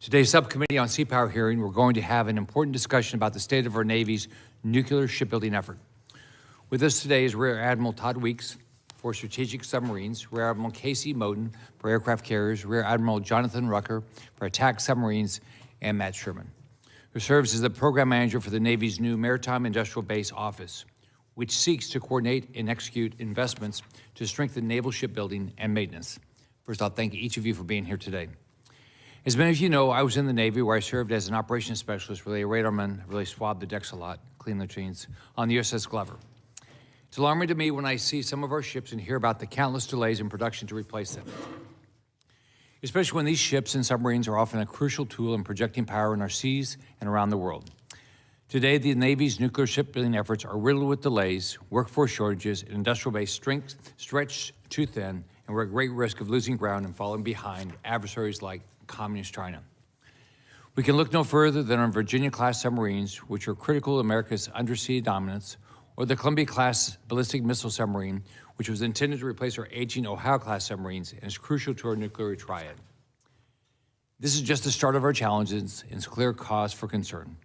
Today's subcommittee on seapower hearing, we're going to have an important discussion about the state of our Navy's nuclear shipbuilding effort. With us today is Rear Admiral Todd S for strategic submarines, Rear Admiral Casey Moton for aircraft carriers, Rear Admiral Jonathan Rucker for attack submarines, and Matt Sherman, who serves as the program manager for the Navy's new Maritime Industrial Base Office, which seeks to coordinate and execute investments to strengthen naval shipbuilding and maintenance. First, I'll thank each of you for being here today. As many of you know, I was in the Navy where I served as an operations specialist, really a radarman, really swabbed the decks a lot, cleaned the machines, on the USS Glover. It's alarming to me when I see some of our ships and hear about the countless delays in production to replace them, especially when these ships and submarines are often a crucial tool in projecting power in our seas and around the world. Today, the Navy's nuclear shipbuilding efforts are riddled with delays, workforce shortages, and industrial base strength stretched too thin, and we're at great risk of losing ground and falling behind adversaries like Communist China. We can look no further than our Virginia-class submarines, which are critical to America's undersea dominance, or the Columbia-class ballistic missile submarine, which was intended to replace our aging Ohio-class submarines and is crucial to our nuclear triad. This is just the start of our challenges and it's clear cause for concern.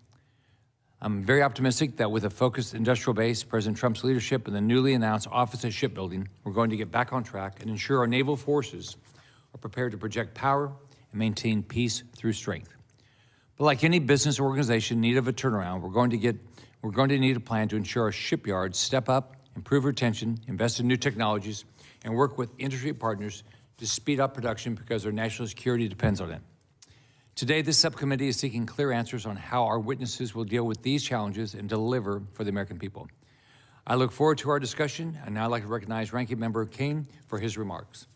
I'm very optimistic that with a focused industrial base, President Trump's leadership, and the newly announced Office of Shipbuilding, we're going to get back on track and ensure our naval forces are prepared to project power and maintain peace through strength. But like any business organization in need of a turnaround, we're going to need a plan to ensure our shipyards step up, improve retention, invest in new technologies, and work with industry partners to speed up production because our national security depends on it. Today, this subcommittee is seeking clear answers on how our witnesses will deal with these challenges and deliver for the American people. I look forward to our discussion, and now I'd like to recognize Ranking Member Kane for his remarks.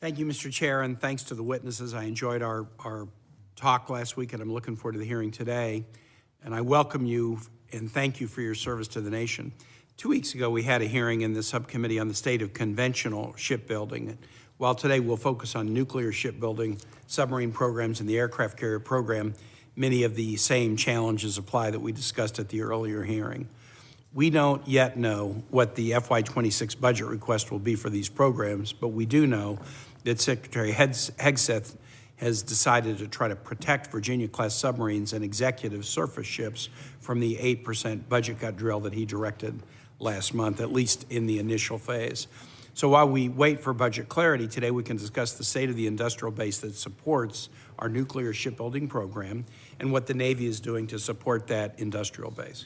Thank you, Mr. Chair, and thanks to the witnesses. I enjoyed our talk last week, and I'm looking forward to the hearing today. And I welcome you and thank you for your service to the nation. 2 weeks ago, we had a hearing in the subcommittee on the state of conventional shipbuilding. While today we'll focus on nuclear shipbuilding, submarine programs, and the aircraft carrier program, many of the same challenges apply that we discussed at the earlier hearing. We don't yet know what the FY26 budget request will be for these programs, but we do know that Secretary Hegseth has decided to try to protect Virginia-class submarines and executive surface ships from the 8% budget cut drill that he directed last month, at least in the initial phase. So while we wait for budget clarity, today we can discuss the state of the industrial base that supports our nuclear shipbuilding program and what the Navy is doing to support that industrial base.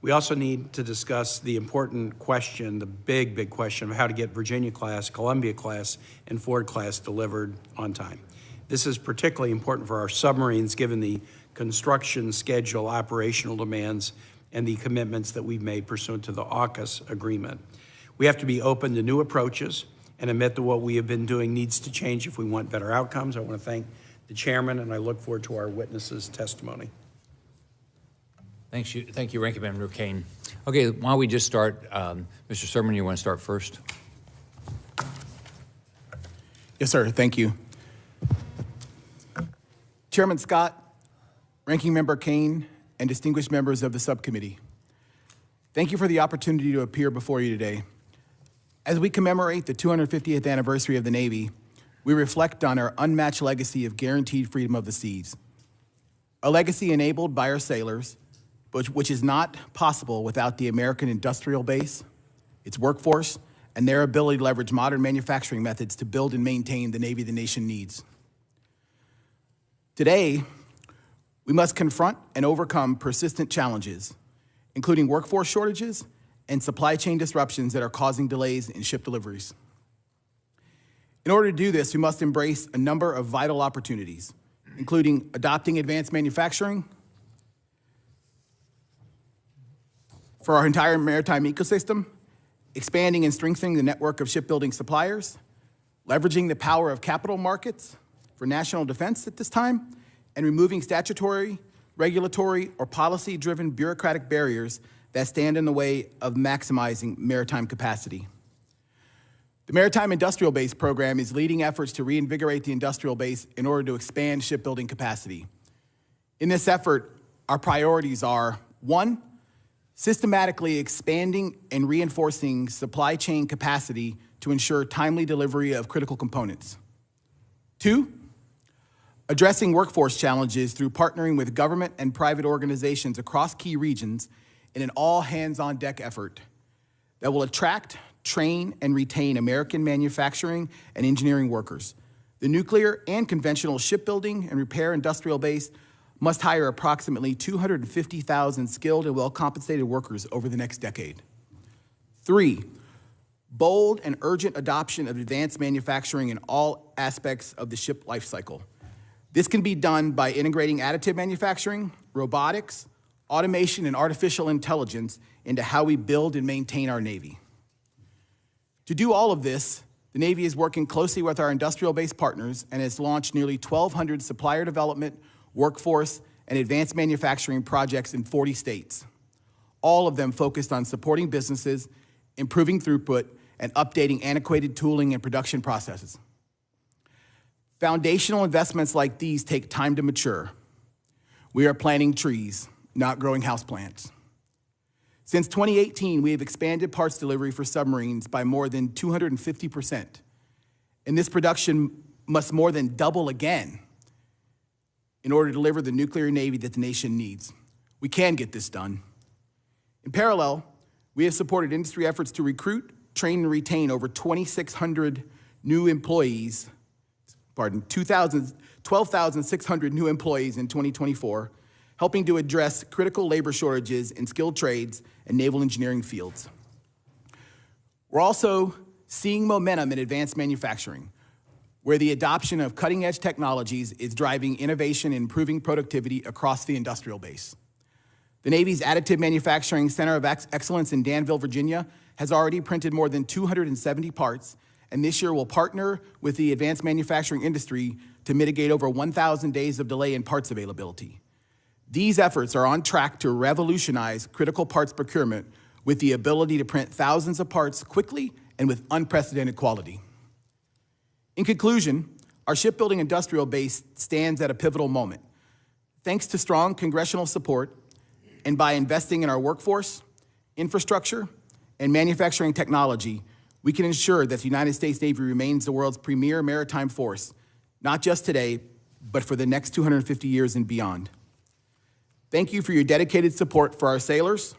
We also need to discuss the important question, the big question of how to get Virginia-class, Columbia-class, and Ford-class delivered on time. This is particularly important for our submarines given the construction schedule, operational demands, and the commitments that we've made pursuant to the AUKUS agreement. We have to be open to new approaches and admit that what we have been doing needs to change if we want better outcomes. I want to thank the chairman, and I look forward to our witnesses' testimony. Thank you, Ranking Member Kane. Okay, why don't we just start? Mr. Sherman, you want to start first? Yes, sir. Thank you. Chairman Scott, Ranking Member Kane, and distinguished members of the subcommittee, thank you for the opportunity to appear before you today. As we commemorate the 250th anniversary of the Navy, we reflect on our unmatched legacy of guaranteed freedom of the seas, a legacy enabled by our sailors, which is not possible without the American industrial base, its workforce, and their ability to leverage modern manufacturing methods to build and maintain the Navy the nation needs. Today, we must confront and overcome persistent challenges, including workforce shortages and supply chain disruptions that are causing delays in ship deliveries. In order to do this, we must embrace a number of vital opportunities, including adopting advanced manufacturing for our entire maritime ecosystem, expanding and strengthening the network of shipbuilding suppliers, leveraging the power of capital markets for national defense at this time, and removing statutory, regulatory, or policy-driven bureaucratic barriers that stand in the way of maximizing maritime capacity. The Maritime Industrial Base Program is leading efforts to reinvigorate the industrial base in order to expand shipbuilding capacity. In this effort, our priorities are: 1, systematically expanding and reinforcing supply chain capacity to ensure timely delivery of critical components. 2, addressing workforce challenges through partnering with government and private organizations across key regions in an all-hands-on-deck effort that will attract, train, and retain American manufacturing and engineering workers. The nuclear and conventional shipbuilding and repair industrial base must hire approximately 250,000 skilled and well-compensated workers over the next decade. 3, bold and urgent adoption of advanced manufacturing in all aspects of the ship life cycle. This can be done by integrating additive manufacturing, robotics, automation, and artificial intelligence into how we build and maintain our Navy. To do all of this, the Navy is working closely with our industrial-based partners and has launched nearly 1,200 supplier development, workforce, and advanced manufacturing projects in 40 states, all of them focused on supporting businesses, improving throughput, and updating antiquated tooling and production processes. Foundational investments like these take time to mature. We are planting trees, not growing houseplants. Since 2018, we have expanded parts delivery for submarines by more than 250%, and this production must more than double again in order to deliver the nuclear Navy that the nation needs. We can get this done. In parallel, we have supported industry efforts to recruit, train, and retain over 2,600 new employees, 12,600 new employees in 2024, helping to address critical labor shortages in skilled trades and naval engineering fields. We're also seeing momentum in advanced manufacturing, where the adoption of cutting-edge technologies is driving innovation and improving productivity across the industrial base. The Navy's Additive Manufacturing Center of Excellence in Danville, Virginia, has already printed more than 270 parts, and this year will partner with the advanced manufacturing industry to mitigate over 1,000 days of delay in parts availability. These efforts are on track to revolutionize critical parts procurement with the ability to print thousands of parts quickly and with unprecedented quality. In conclusion, our shipbuilding industrial base stands at a pivotal moment. Thanks to strong congressional support and by investing in our workforce, infrastructure, and manufacturing technology, we can ensure that the United States Navy remains the world's premier maritime force, not just today, but for the next 250 years and beyond. Thank you for your dedicated support for our sailors,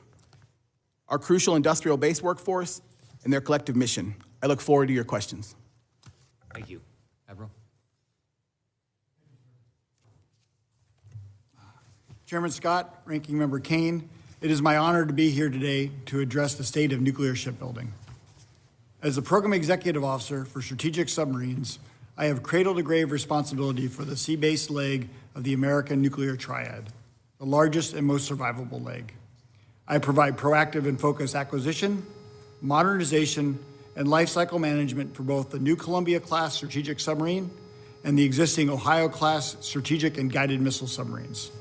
our crucial industrial base workforce, and their collective mission. I look forward to your questions. Thank you. Admiral? Chairman Scott, Ranking Member Kane, it is my honor to be here today to address the state of nuclear shipbuilding. As the Program Executive Officer for Strategic Submarines, I have cradle-to-grave responsibility for the sea-based leg of the American nuclear triad, the largest and most survivable leg. I provide proactive and focused acquisition, modernization, and lifecycle management for both the new Columbia-class strategic submarine and the existing Ohio-class strategic and guided missile submarines.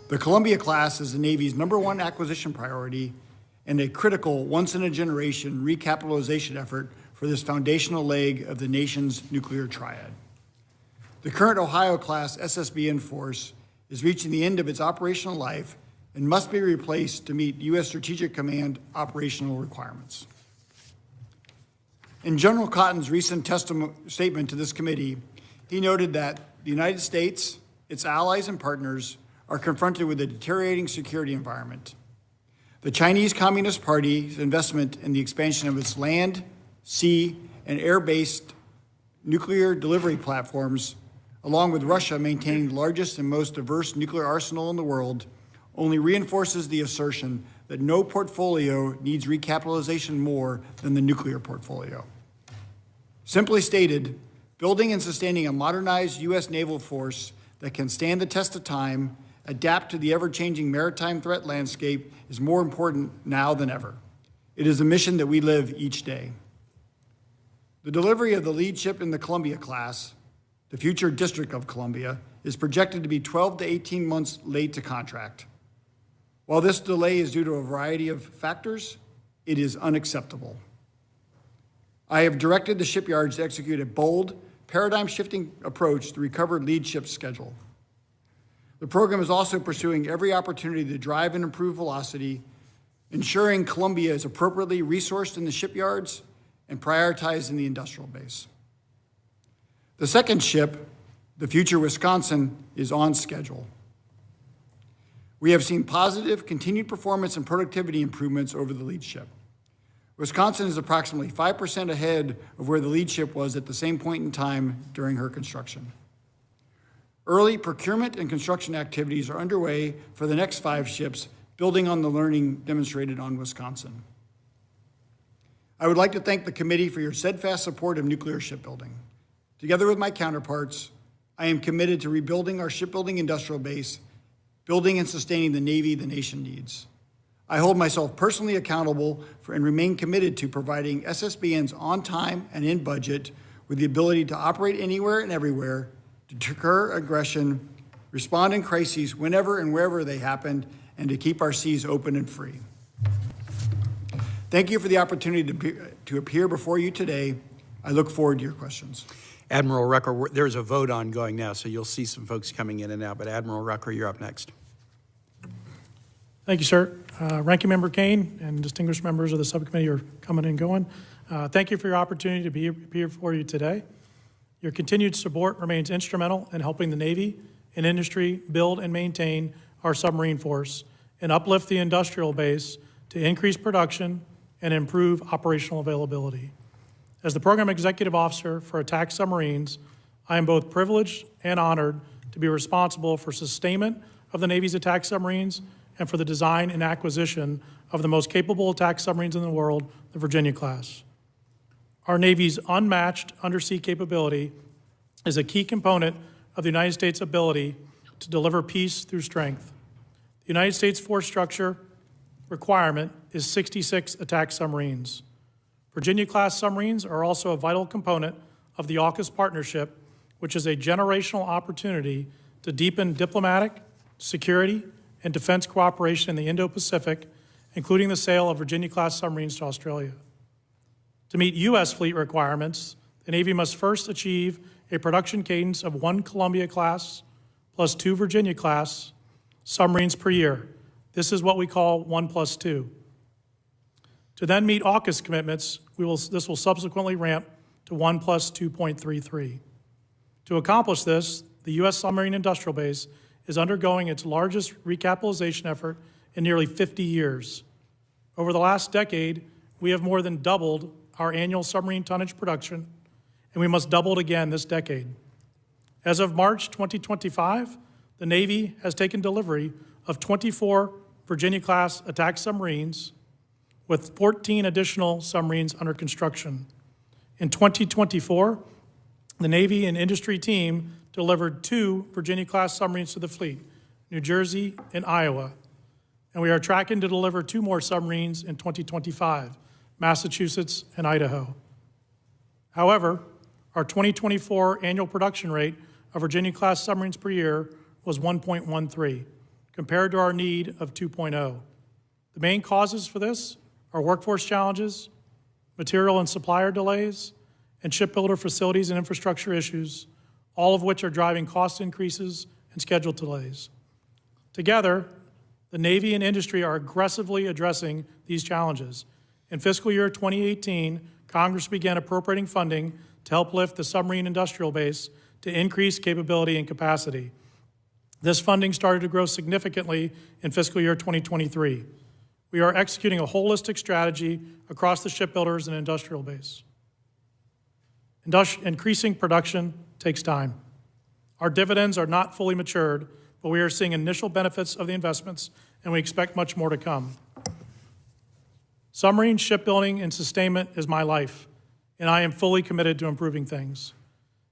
The Columbia-class is the Navy's #1 acquisition priority and a critical once-in-a-generation recapitalization effort for this foundational leg of the nation's nuclear triad. The current Ohio-class SSB in force is reaching the end of its operational life and must be replaced to meet U.S. Strategic Command operational requirements. In General Cotton's recent statement to this committee, he noted that the United States, its allies and partners, are confronted with a deteriorating security environment. The Chinese Communist Party's investment in the expansion of its land, sea, and air-based nuclear delivery platforms, along with Russia maintaining the largest and most diverse nuclear arsenal in the world, only reinforces the assertion that no portfolio needs recapitalization more than the nuclear portfolio. Simply stated, building and sustaining a modernized U.S. naval force that can stand the test of time, adapt to the ever-changing maritime threat landscape is more important now than ever. It is a mission that we live each day. The delivery of the lead ship in the Columbia class, the future District of Columbia, is projected to be 12 to 18 months late to contract. While this delay is due to a variety of factors, it is unacceptable. I have directed the shipyards to execute a bold, paradigm-shifting approach to recover lead ship schedule. The program is also pursuing every opportunity to drive and improve velocity, ensuring Columbia is appropriately resourced in the shipyards and prioritized in the industrial base. The second ship, The future Wisconsin is on schedule. We have seen positive, continued performance and productivity improvements over the lead ship. Wisconsin is approximately 5% ahead of where the lead ship was at the same point in time during her construction. Early procurement and construction activities are underway for the next 5 ships, building on the learning demonstrated on Wisconsin. I would like to thank the committee for your steadfast support of nuclear shipbuilding. Together with my counterparts, I am committed to rebuilding our shipbuilding industrial base, building and sustaining the Navy the nation needs. I hold myself personally accountable for and remain committed to providing SSBNs on time and in budget with the ability to operate anywhere and everywhere, to deter aggression, respond in crises whenever and wherever they happen, and to keep our seas open and free. Thank you for the opportunity to appear before you today. I look forward to your questions. Admiral Rucker, there's a vote ongoing now, so you'll see some folks coming in and out, but Admiral Rucker, you're up next. Thank you, sir. Ranking Member Kane and distinguished members of the subcommittee are coming and going. Thank you for your opportunity to be here for you today. Your continued support remains instrumental in helping the Navy and industry build and maintain our submarine force and uplift the industrial base to increase production and improve operational availability. As the Program Executive Officer for Attack Submarines, I am both privileged and honored to be responsible for sustainment of the Navy's attack submarines and for the design and acquisition of the most capable attack submarines in the world, the Virginia-class. Our Navy's unmatched undersea capability is a key component of the United States' ability to deliver peace through strength. The United States force structure requirement is 66 attack submarines. Virginia-class submarines are also a vital component of the AUKUS partnership, which is a generational opportunity to deepen diplomatic, security, and defense cooperation in the Indo-Pacific, including the sale of Virginia-class submarines to Australia. To meet U.S. fleet requirements, the Navy must first achieve a production cadence of 1 Columbia-class plus 2 Virginia-class submarines per year. This is what we call 1+2. To then meet AUKUS commitments, this will subsequently ramp to 1+2.33. To accomplish this, the U.S. submarine industrial base is undergoing its largest recapitalization effort in nearly 50 years. Over the last decade, we have more than doubled our annual submarine tonnage production, and we must double it again this decade. As of March 2025, the Navy has taken delivery of 24 Virginia-class attack submarines, with 14 additional submarines under construction. In 2024, the Navy and industry team delivered 2 Virginia-class submarines to the fleet, New Jersey and Iowa. And we are tracking to deliver 2 more submarines in 2025, Massachusetts and Idaho. However, our 2024 annual production rate of Virginia-class submarines per year was 1.13, compared to our need of 2.0. The main causes for this are workforce challenges, material and supplier delays, and shipbuilder facilities and infrastructure issues, all of which are driving cost increases and schedule delays. Together, the Navy and industry are aggressively addressing these challenges. In fiscal year 2018, Congress began appropriating funding to help lift the submarine industrial base to increase capability and capacity. This funding started to grow significantly in fiscal year 2023. We are executing a holistic strategy across the shipbuilders and industrial base. Increasing production takes time. Our dividends are not fully matured, but we are seeing initial benefits of the investments, and we expect much more to come. Submarine shipbuilding and sustainment is my life, and I am fully committed to improving things.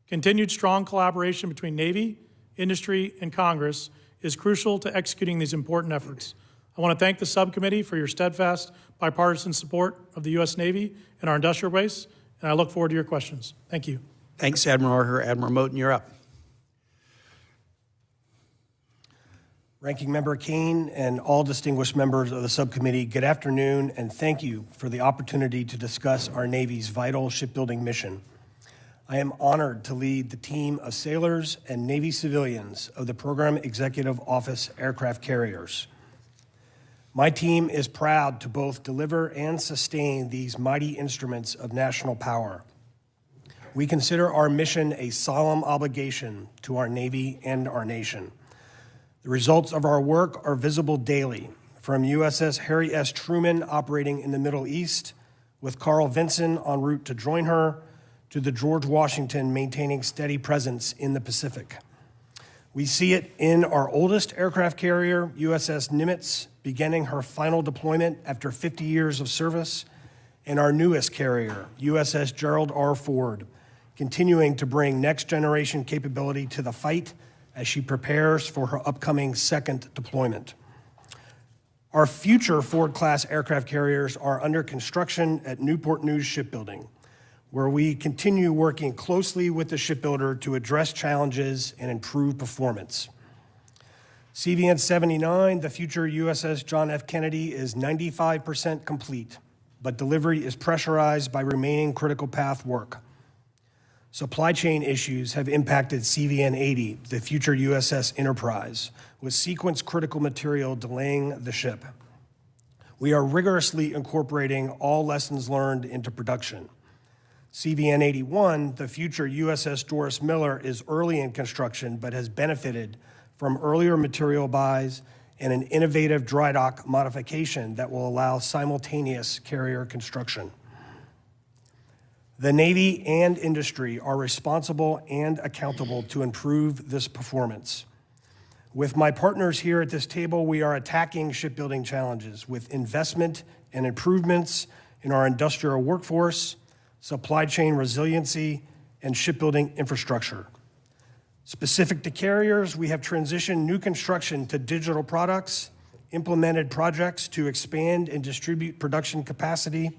Continued strong collaboration between Navy, industry, and Congress is crucial to executing these important efforts. I want to thank the subcommittee for your steadfast bipartisan support of the U.S. Navy and our industrial base, and I look forward to your questions. Thank you. Thanks, Admiral Rucker. Admiral Moton, you're up. Ranking Member Kane and all distinguished members of the subcommittee, good afternoon, and thank you for the opportunity to discuss our Navy's vital shipbuilding mission. I am honored to lead the team of sailors and Navy civilians of the Program Executive Office Aircraft Carriers. My team is proud to both deliver and sustain these mighty instruments of national power. We consider our mission a solemn obligation to our Navy and our nation. The results of our work are visible daily, from USS Harry S. Truman operating in the Middle East, with Carl Vinson en route to join her, to the George Washington maintaining steady presence in the Pacific. We see it in our oldest aircraft carrier, USS Nimitz, beginning her final deployment after 50 years of service, and our newest carrier, USS Gerald R. Ford, continuing to bring next-generation capability to the fight as she prepares for her upcoming second deployment. Our future Ford-class aircraft carriers are under construction at Newport News Shipbuilding, where we continue working closely with the shipbuilder to address challenges and improve performance. CVN 79, the future USS John F. Kennedy, is 95% complete, but delivery is pressurized by remaining critical path work. Supply chain issues have impacted CVN 80, the future USS Enterprise, with sequence critical material delaying the ship. We are rigorously incorporating all lessons learned into production. CVN 81, the future USS Doris Miller, is early in construction but has benefited from earlier material buys and an innovative dry dock modification that will allow simultaneous carrier construction. The Navy and industry are responsible and accountable to improve this performance. With my partners here at this table, we are attacking shipbuilding challenges with investment and improvements in our industrial workforce, supply chain resiliency, and shipbuilding infrastructure. Specific to carriers, we have transitioned new construction to digital products, implemented projects to expand and distribute production capacity,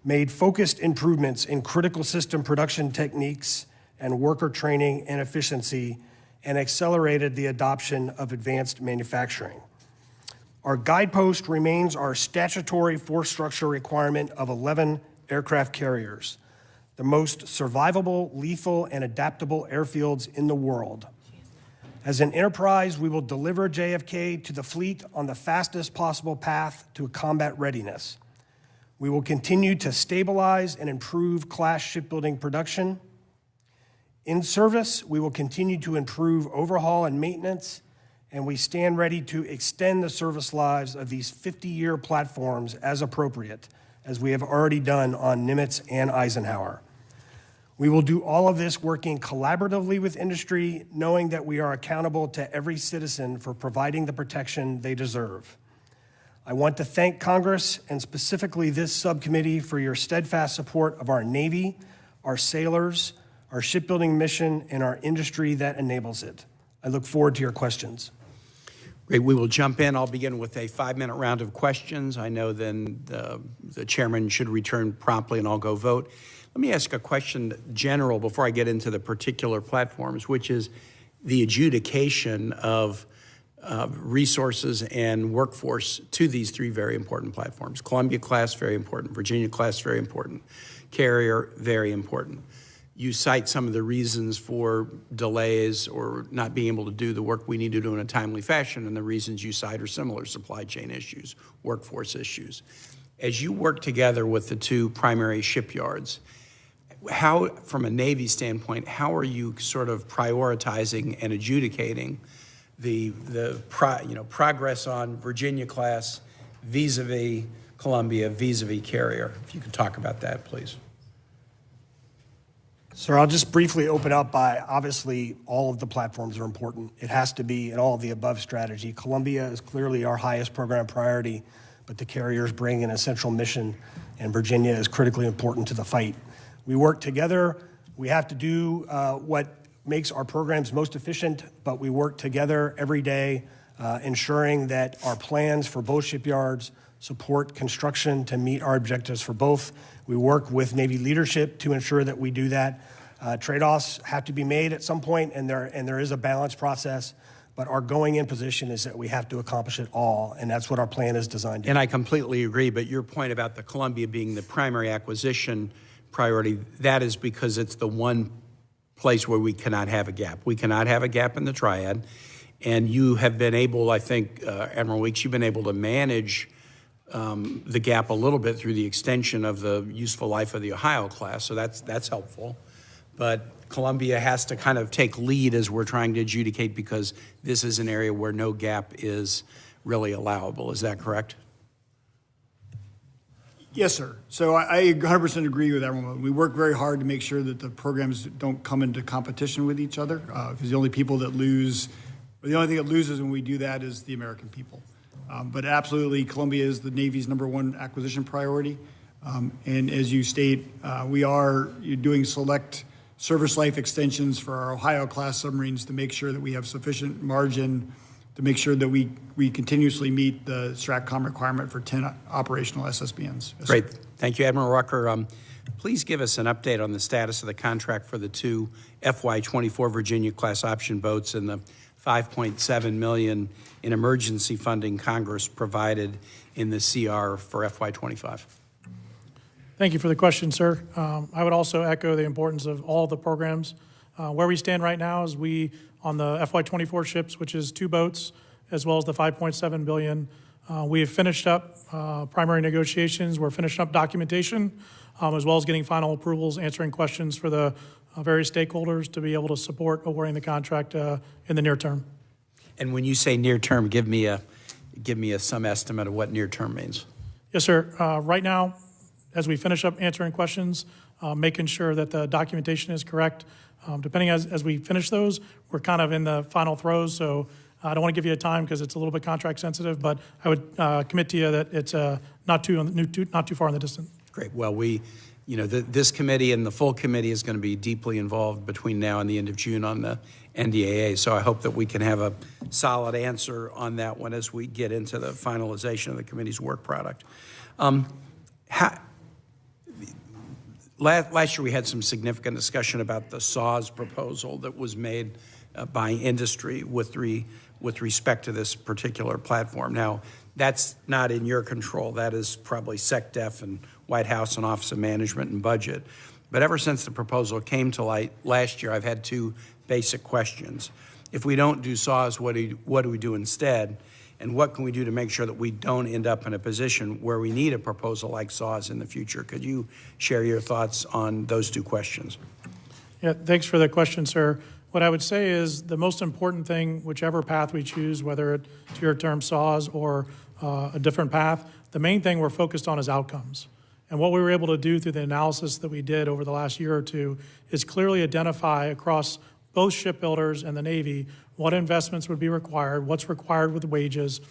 made focused improvements in critical system production techniques and worker training and efficiency, and accelerated the adoption of advanced manufacturing. Our guidepost remains our statutory force structure requirement of 11 aircraft carriers, the most survivable, lethal, and adaptable airfields in the world. As an enterprise, we will deliver JFK to the fleet on the fastest possible path to combat readiness. We will continue to stabilize and improve class shipbuilding production. In service, we will continue to improve overhaul and maintenance, and we stand ready to extend the service lives of these 50-year platforms as appropriate, as we have already done on Nimitz and Eisenhower. We will do all of this working collaboratively with industry, knowing that we are accountable to every citizen for providing the protection they deserve. I want to thank Congress and specifically this subcommittee for your steadfast support of our Navy, our sailors, our shipbuilding mission, and our industry that enables it. I look forward to your questions. Great. We will jump in. I'll begin with a 5-minute round of questions. I know then the chairman should return promptly and I'll go vote. Let me ask a question general before I get into the particular platforms, which is the adjudication of resources and workforce to these 3 very important platforms. Columbia class, very important. Virginia class, very important. Carrier, very important. You cite some of the reasons for delays or not being able to do the work we need to do in a timely fashion, and the reasons you cite are similar: supply chain issues, workforce issues. As you work together with the 2 primary shipyards, how, from a Navy standpoint, how are you sort of prioritizing and adjudicating the progress on Virginia class vis-a-vis Columbia, vis-a-vis Carrier? If you could talk about that, please. Sir, I'll just briefly open up by, obviously, all of the platforms are important. It has to be in all of the above strategy. Columbia is clearly our highest program priority, but the carriers bring an essential mission, and Virginia is critically important to the fight. We work together. We have to do what makes our programs most efficient, but we work together every day, ensuring that our plans for both shipyards support construction to meet our objectives for both. We work with Navy leadership to ensure that we do that. Trade-offs have to be made at some point, and there is a balance process, but our going-in position is that we have to accomplish it all, and that's what our plan is designed to do. And I completely agree, but your point about the Columbia being the primary acquisition priority, that is because it's the one place where we cannot have a gap. We cannot have a gap in the triad, and you have been able, I think, Admiral Weeks, you've been able to manage the gap a little bit through the extension of the useful life of the Ohio class, so that's helpful. but Columbia has to kind of take lead as we're trying to adjudicate because this is an area where no gap is really allowable. Is that correct? Yes, sir. So I 100% agree with everyone. We work very hard to make sure that the programs don't come into competition with each other, because the only people that lose, or the only thing that loses when we do that is the American people. But absolutely, Columbia is the Navy's #1 acquisition priority. And as you state, we are doing select service life extensions for our Ohio-class submarines to make sure that we have sufficient margin to make sure that we continuously meet the STRATCOM requirement for 10 operational SSBNs. Yes, Great. sir. Thank you, Admiral Rucker. Please give us an update on the status of the contract for the 2 FY24 Virginia-class option boats and the $5.7 million in emergency funding Congress provided in the CR for FY25. Thank you for the question, sir. I would also echo the importance of all the programs. Where we stand right now is on the FY24 ships, which is 2 boats, as well as the $5.7 billion. We have finished up primary negotiations. We're finishing up documentation, as well as getting final approvals, answering questions for the various stakeholders to be able to support awarding the contract in the near term. And when you say near term, give me some estimate of what near term means. Yes, sir. Right now, as we finish up answering questions, making sure that the documentation is correct. Depending as we finish those, we're kind of in the final throes, so I don't want to give you a time because it's a little bit contract sensitive, but I would commit to you that it's not too far in the distance. Great. Well, this committee and the full committee is going to be deeply involved between now and the end of June on the NDAA, so I hope that we can have a solid answer on that one as we get into the finalization of the committee's work product. Last year we had some significant discussion about the SAWS proposal that was made by industry with respect to this particular platform. Now, that's not in your control. That is probably SecDef and White House and Office of Management and Budget. But ever since the proposal came to light last year, I've had 2 basic questions. If we don't do SAWS, what do we do instead? And what can we do to make sure that we don't end up in a position where we need a proposal like SAWS in the future? Could you share your thoughts on those 2 questions? Yeah, thanks for the question, sir. What I would say is the most important thing, whichever path we choose, whether it's your term SAWS or a different path, the main thing we're focused on is outcomes. And what we were able to do through the analysis that we did over the last year or 2 is clearly identify across both shipbuilders and the Navy what investments would be required, what's required with wages.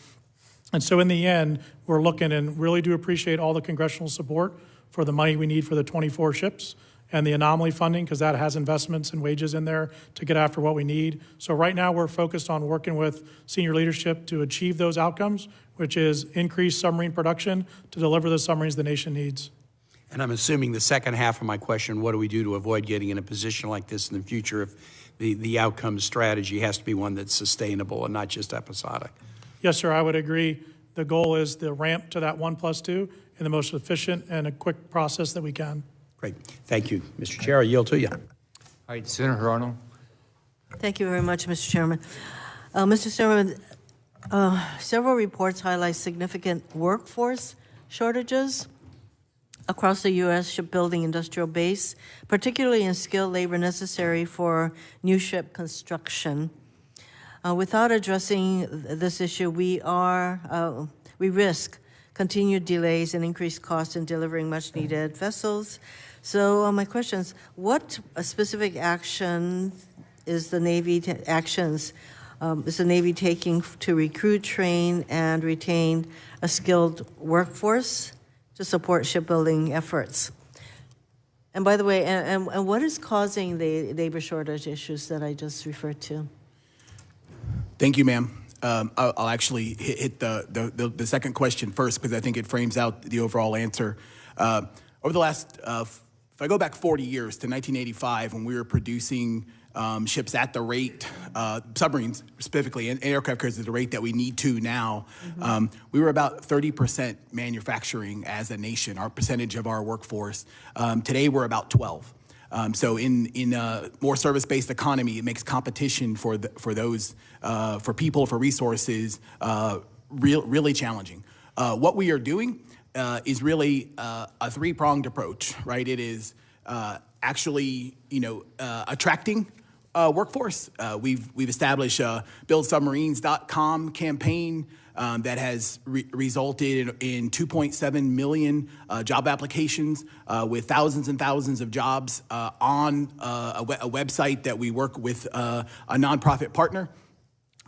And so in the end, we're looking and really do appreciate all the congressional support for the money we need for the 24 ships and the anomaly funding, because that has investments and wages in there to get after what we need. So right now we're focused on working with senior leadership to achieve those outcomes, which is increase submarine production to deliver the submarines the nation needs. And I'm assuming the second half of my question, what do we do to avoid getting in a position like this in the future if the outcome strategy has to be one that's sustainable and not just episodic? Yes, sir, I would agree. The goal is the ramp to that 1+2 in the most efficient and a quick process that we can. Great. Thank you. Mr. Chair, I yield to you. All right, Senator Arnold. Thank you very much, Mr. Chairman. Mr. Chairman, several reports highlight significant workforce shortages across the U.S. shipbuilding industrial base, particularly in skilled labor necessary for new ship construction. Without addressing this issue, we risk continued delays and increased costs in delivering much-needed vessels. So my question is, what specific action is the Navy taking to recruit, train, and retain a skilled workforce to support shipbuilding efforts? And by the way, and what is causing the labor shortage issues that I just referred to? Thank you, ma'am. I'll actually hit the second question first because I think it frames out the overall answer. Over the last, if I go back 40 years to 1985 when we were producing ships at the rate, submarines specifically, and aircraft carriers at the rate that we need to now, we were about 30% manufacturing as a nation, our percentage of our workforce. Today we're about 12. So in a more service-based economy, it makes competition for people, for resources, really challenging. What we are doing is really a 3-pronged approach, right? It is actually, attracting workforce. We've established a buildsubmarines.com campaign that has resulted in 2.7 million job applications with thousands and thousands of jobs on a website that we work with a nonprofit partner.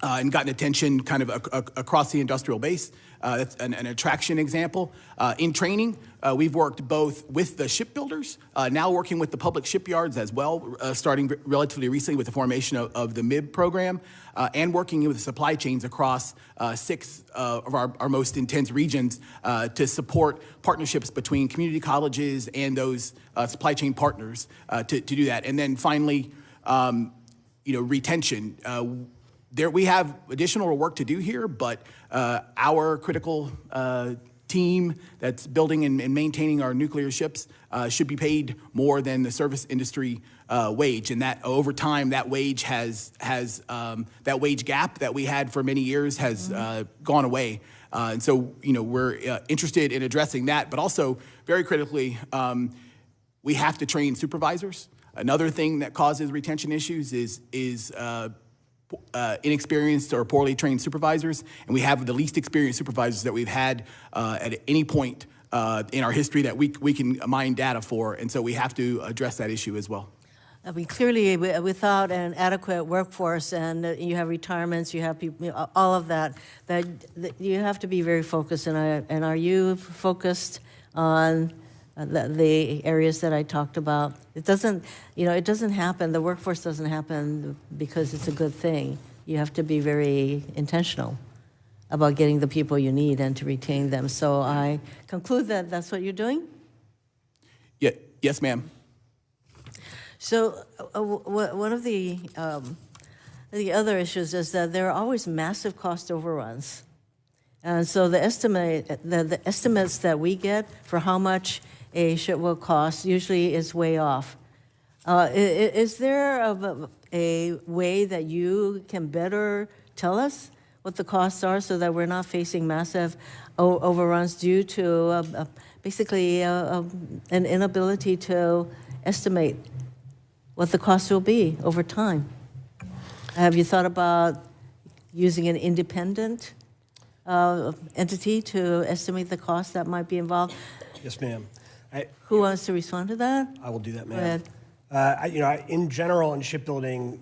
And gotten attention kind of across the industrial base. That's an attraction example. In training, we've worked both with the shipbuilders, now working with the public shipyards as well, starting relatively recently with the formation of the MIB program, and working with supply chains across 6 of our most intense regions to support partnerships between community colleges and those supply chain partners to do that. And then finally, retention. We have additional work to do here, but our critical team that's building and maintaining our nuclear ships should be paid more than the service industry wage, and that over time that wage that wage gap that we had for many years has gone away, and so we're interested in addressing that, but also very critically, we have to train supervisors. Another thing that causes retention issues is inexperienced or poorly trained supervisors, and we have the least experienced supervisors that we've had at any point in our history that we can mine data for, and so we have to address that issue as well. I mean, clearly, without an adequate workforce, and you have retirements, you have people, all of that you have to be very focused. And are you focused on the areas that I talked about? It doesn't happen. The workforce doesn't happen because it's a good thing. You have to be very intentional about getting the people you need and to retain them. So I conclude that that's what you're doing? Yeah, yes, ma'am. So one of the other issues is that there are always massive cost overruns. And so the estimates that we get for how much a ship will cost usually is way off. Is there a way that you can better tell us what the costs are so that we're not facing massive overruns due to basically an inability to estimate what the cost will be over time? Have you thought about using an independent entity to estimate the cost that might be involved? Yes, ma'am. Who wants to respond to that? I will do that, Go ma'am. ahead. In general, in shipbuilding,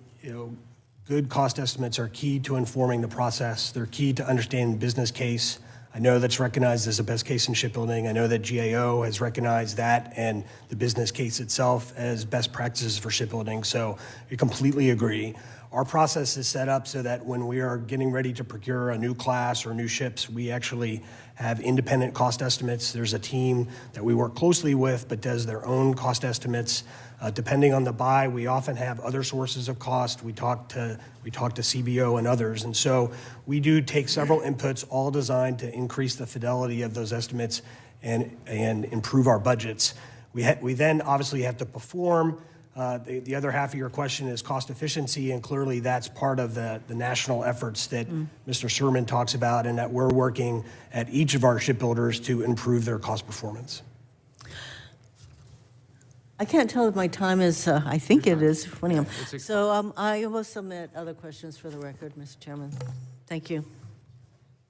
good cost estimates are key to informing the process. They're key to understanding the business case. I know that's recognized as the best case in shipbuilding. I know that GAO has recognized that and the business case itself as best practices for shipbuilding. So I completely agree. Our process is set up so that when we are getting ready to procure a new class or new ships, we actually have independent cost estimates. There's a team that we work closely with but does their own cost estimates. Depending on the buy, we often have other sources of cost. We talk to CBO and others. And so we do take several inputs, all designed to increase the fidelity of those estimates and improve our budgets. We then obviously have to perform. The other half of your question is cost efficiency, and clearly that's part of the national efforts that Mr. Sermon talks about, and that we're working at each of our shipbuilders to improve their cost performance. I can't tell if my time is, I think it is 20. So I will submit other questions for the record, Mr. Chairman. Thank you.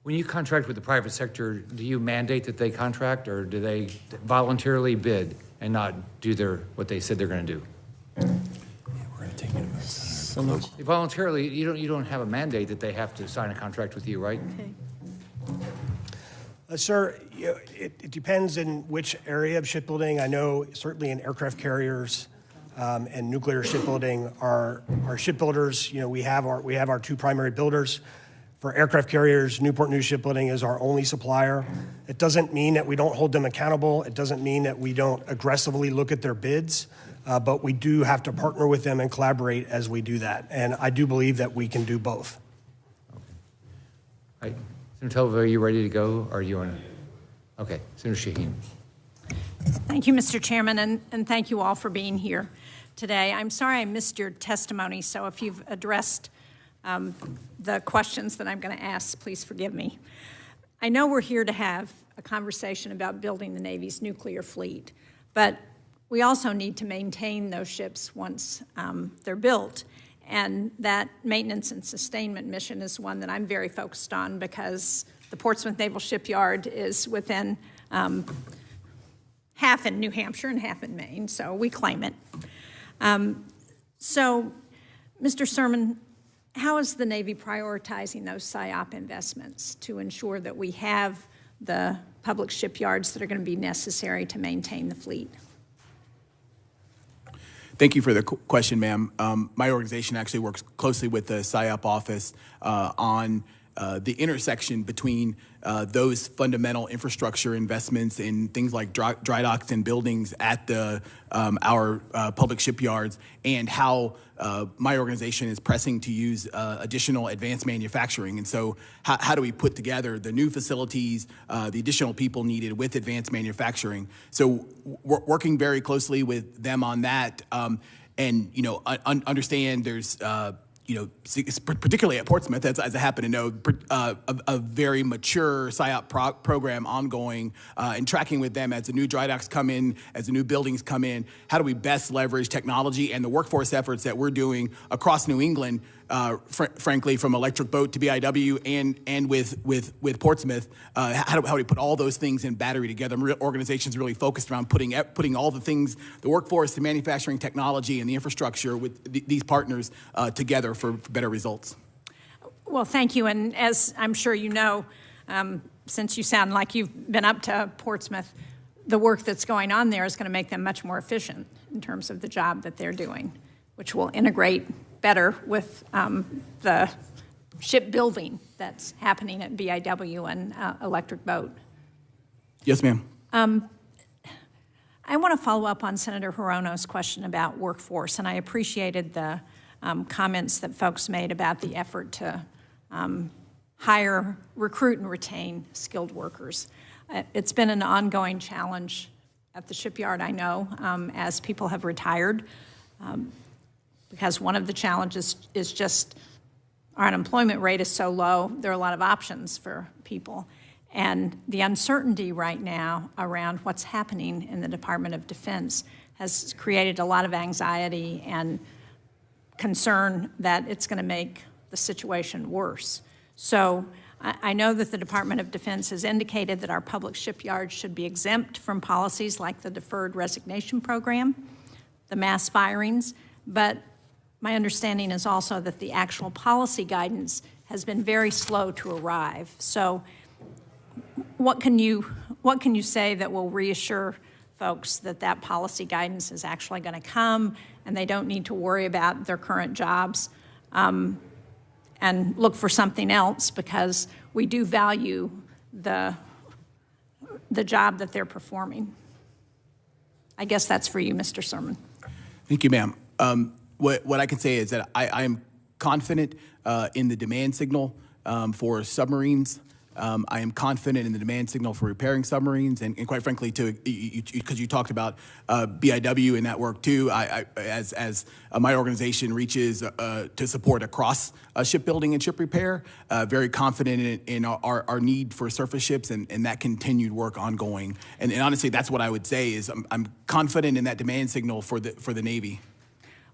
When you contract with the private sector, do you mandate that they contract, or do they voluntarily bid and not do what they said they're going to do? So much. Voluntarily, you don't have a mandate that they have to sign a contract with you, right? Okay. Sir, it depends in which area of shipbuilding. I know certainly in aircraft carriers and nuclear shipbuilding, our shipbuilders, we have our two primary builders. For aircraft carriers, Newport News Shipbuilding is our only supplier. It doesn't mean that we don't hold them accountable. It doesn't mean that we don't aggressively look at their bids, but we do have to partner with them and collaborate as we do that. And I do believe that we can do both. Okay. Senator Telva, are you ready to go, or are you on? Okay, Senator Shaheen. Thank you, Mr. Chairman, and thank you all for being here today. I'm sorry I missed your testimony, so if you've addressed the questions that I'm going to ask, please forgive me. I know we're here to have a conversation about building the Navy's nuclear fleet, but we also need to maintain those ships once they're built. And that maintenance and sustainment mission is one that I'm very focused on because the Portsmouth Naval Shipyard is within half in New Hampshire and half in Maine, so we claim it. So, Mr. Sermon, how is the Navy prioritizing those SIOP investments to ensure that we have the public shipyards that are going to be necessary to maintain the fleet? Thank you for the question, ma'am. My organization actually works closely with the SIOP office on the intersection between those fundamental infrastructure investments in things like dry docks and buildings at our public shipyards, and how my organization is pressing to use additional advanced manufacturing. And so how do we put together the new facilities, the additional people needed with advanced manufacturing? So we're working very closely with them on that, and understand there's particularly at Portsmouth, as I happen to know, a very mature SIOP program ongoing, and tracking with them as the new dry docks come in, as the new buildings come in. How do we best leverage technology and the workforce efforts that we're doing across New England, frankly, from electric boat to BIW and with Portsmouth? How do we put all those things in battery together? Organizations really focused around putting all the things, the workforce, the manufacturing technology, and the infrastructure with these partners together for better results. Well, thank you. And as I'm sure you know, since you sound like you've been up to Portsmouth, the work that's going on there is going to make them much more efficient in terms of the job that they're doing, which will integrate better with the shipbuilding that's happening at BIW and Electric Boat. Yes, ma'am. I want to follow up on Senator Hirono's question about workforce, and I appreciated the comments that folks made about the effort to hire, recruit, and retain skilled workers. It's been an ongoing challenge at the shipyard, I know, as people have retired, because one of the challenges is just our unemployment rate is so low, there are a lot of options for people. And the uncertainty right now around what's happening in the Department of Defense has created a lot of anxiety and concern that it's going to make the situation worse. So I know that the Department of Defense has indicated that our public shipyards should be exempt from policies like the deferred resignation program, the mass firings, but my understanding is also that the actual policy guidance has been very slow to arrive. So what can you say that will reassure folks that that policy guidance is actually going to come and they don't need to worry about their current jobs and look for something else, because we do value the job that they're performing? I guess that's for you, Mr. Sermon. Thank you, ma'am. What I can say is that I am confident in the demand signal for submarines. I am confident in the demand signal for repairing submarines, and quite frankly, because you talked about BIW and that work too. As my organization reaches to support across shipbuilding and ship repair, very confident in our need for surface ships and that continued work ongoing. And honestly, that's what I would say is I'm confident in that demand signal for the Navy.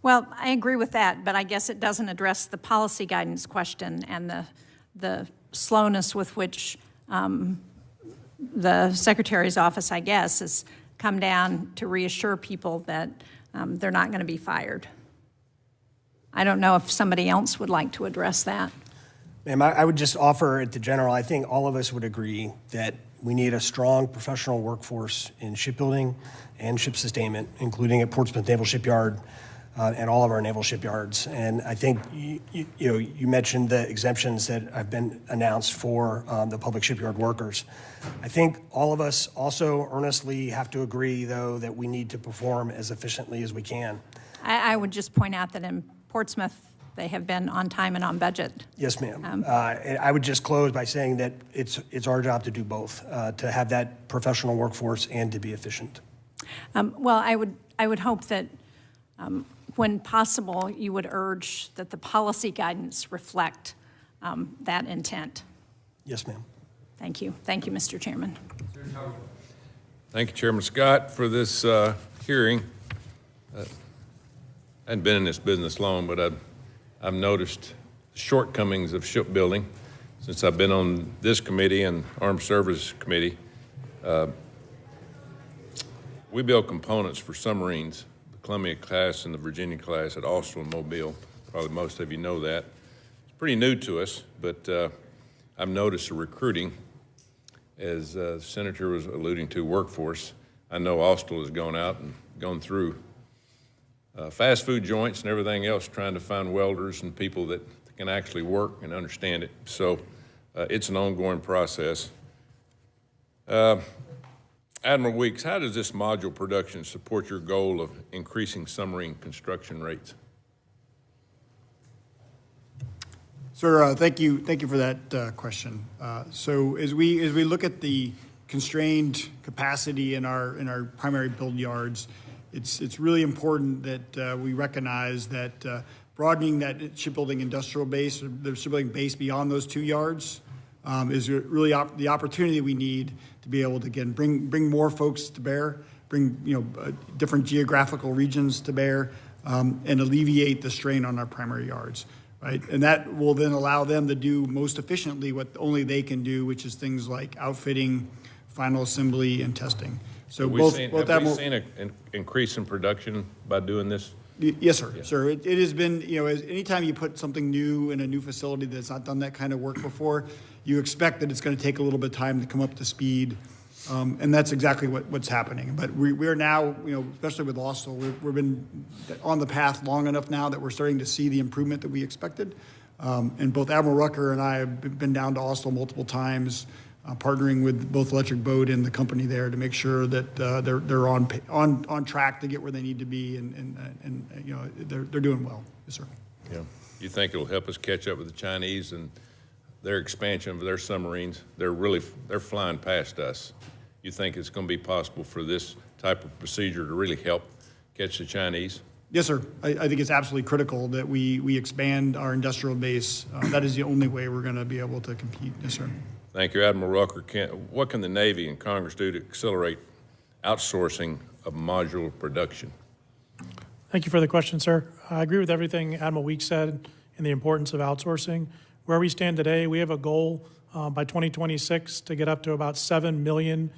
Well, I agree with that, but I guess it doesn't address the policy guidance question and the slowness with which the Secretary's office, I guess, has come down to reassure people that they're not going to be fired. I don't know if somebody else would like to address that. Ma'am, I would just offer at the general, I think all of us would agree that we need a strong professional workforce in shipbuilding and ship sustainment, including at Portsmouth Naval Shipyard, and all of our naval shipyards. And I think you mentioned the exemptions that have been announced for the public shipyard workers. I think all of us also earnestly have to agree, though, that we need to perform as efficiently as we can. I would just point out that in Portsmouth, they have been on time and on budget. Yes, ma'am. I would just close by saying that it's our job to do both, to have that professional workforce and to be efficient. Well, I would hope that when possible, you would urge that the policy guidance reflect that intent. Yes, ma'am. Thank you. Thank you, Mr. Chairman. Thank you, Chairman Scott, for this hearing. I hadn't been in this business long, but I've noticed the shortcomings of shipbuilding since I've been on this committee and Armed Services Committee. We build components for submarines, the Columbia class and the Virginia class at Austell and Mobile. Probably most of you know that. It's pretty new to us, but I've noticed the recruiting, as the Senator was alluding to, workforce. I know Austell has gone out and gone through fast food joints and everything else trying to find welders and people that can actually work and understand it. So it's an ongoing process. Admiral Weeks, how does this module production support your goal of increasing submarine construction rates? Sir, thank you for that question. So as we look at the constrained capacity in our primary build yards, it's really important that we recognize that broadening that shipbuilding industrial base, or the shipbuilding base beyond those 2 yards, is really the opportunity we need to be able to, again, bring more folks to bear, bring different geographical regions to bear, and alleviate the strain on our primary yards. Right, and that will then allow them to do most efficiently what only they can do, which is things like outfitting, final assembly, and testing. So have we seen an increase in production by doing this? Yes, sir. Yeah. Sir, it has been, anytime you put something new in a new facility that's not done that kind of work before, you expect that it's going to take a little bit of time to come up to speed. And that's exactly what's happening. But we are now, especially with Austell, we've been on the path long enough now that we're starting to see the improvement that we expected. And both Admiral Rucker and I have been down to Austell multiple times, partnering with both Electric Boat and the company there to make sure that they're on track to get where they need to be, and they're doing well. Yes, sir. Yeah. You think it'll help us catch up with the Chinese and their expansion of their submarines? They're flying past us. You think it's going to be possible for this type of procedure to really help catch the Chinese? Yes, sir. I think it's absolutely critical that we expand our industrial base. That is the only way we're going to be able to compete. Yes, sir. Thank you, Admiral Rucker. What can the Navy and Congress do to accelerate outsourcing of modular production? Thank you for the question, sir. I agree with everything Admiral Weeks said and the importance of outsourcing. Where we stand today, we have a goal by 2026 to get up to about 7 million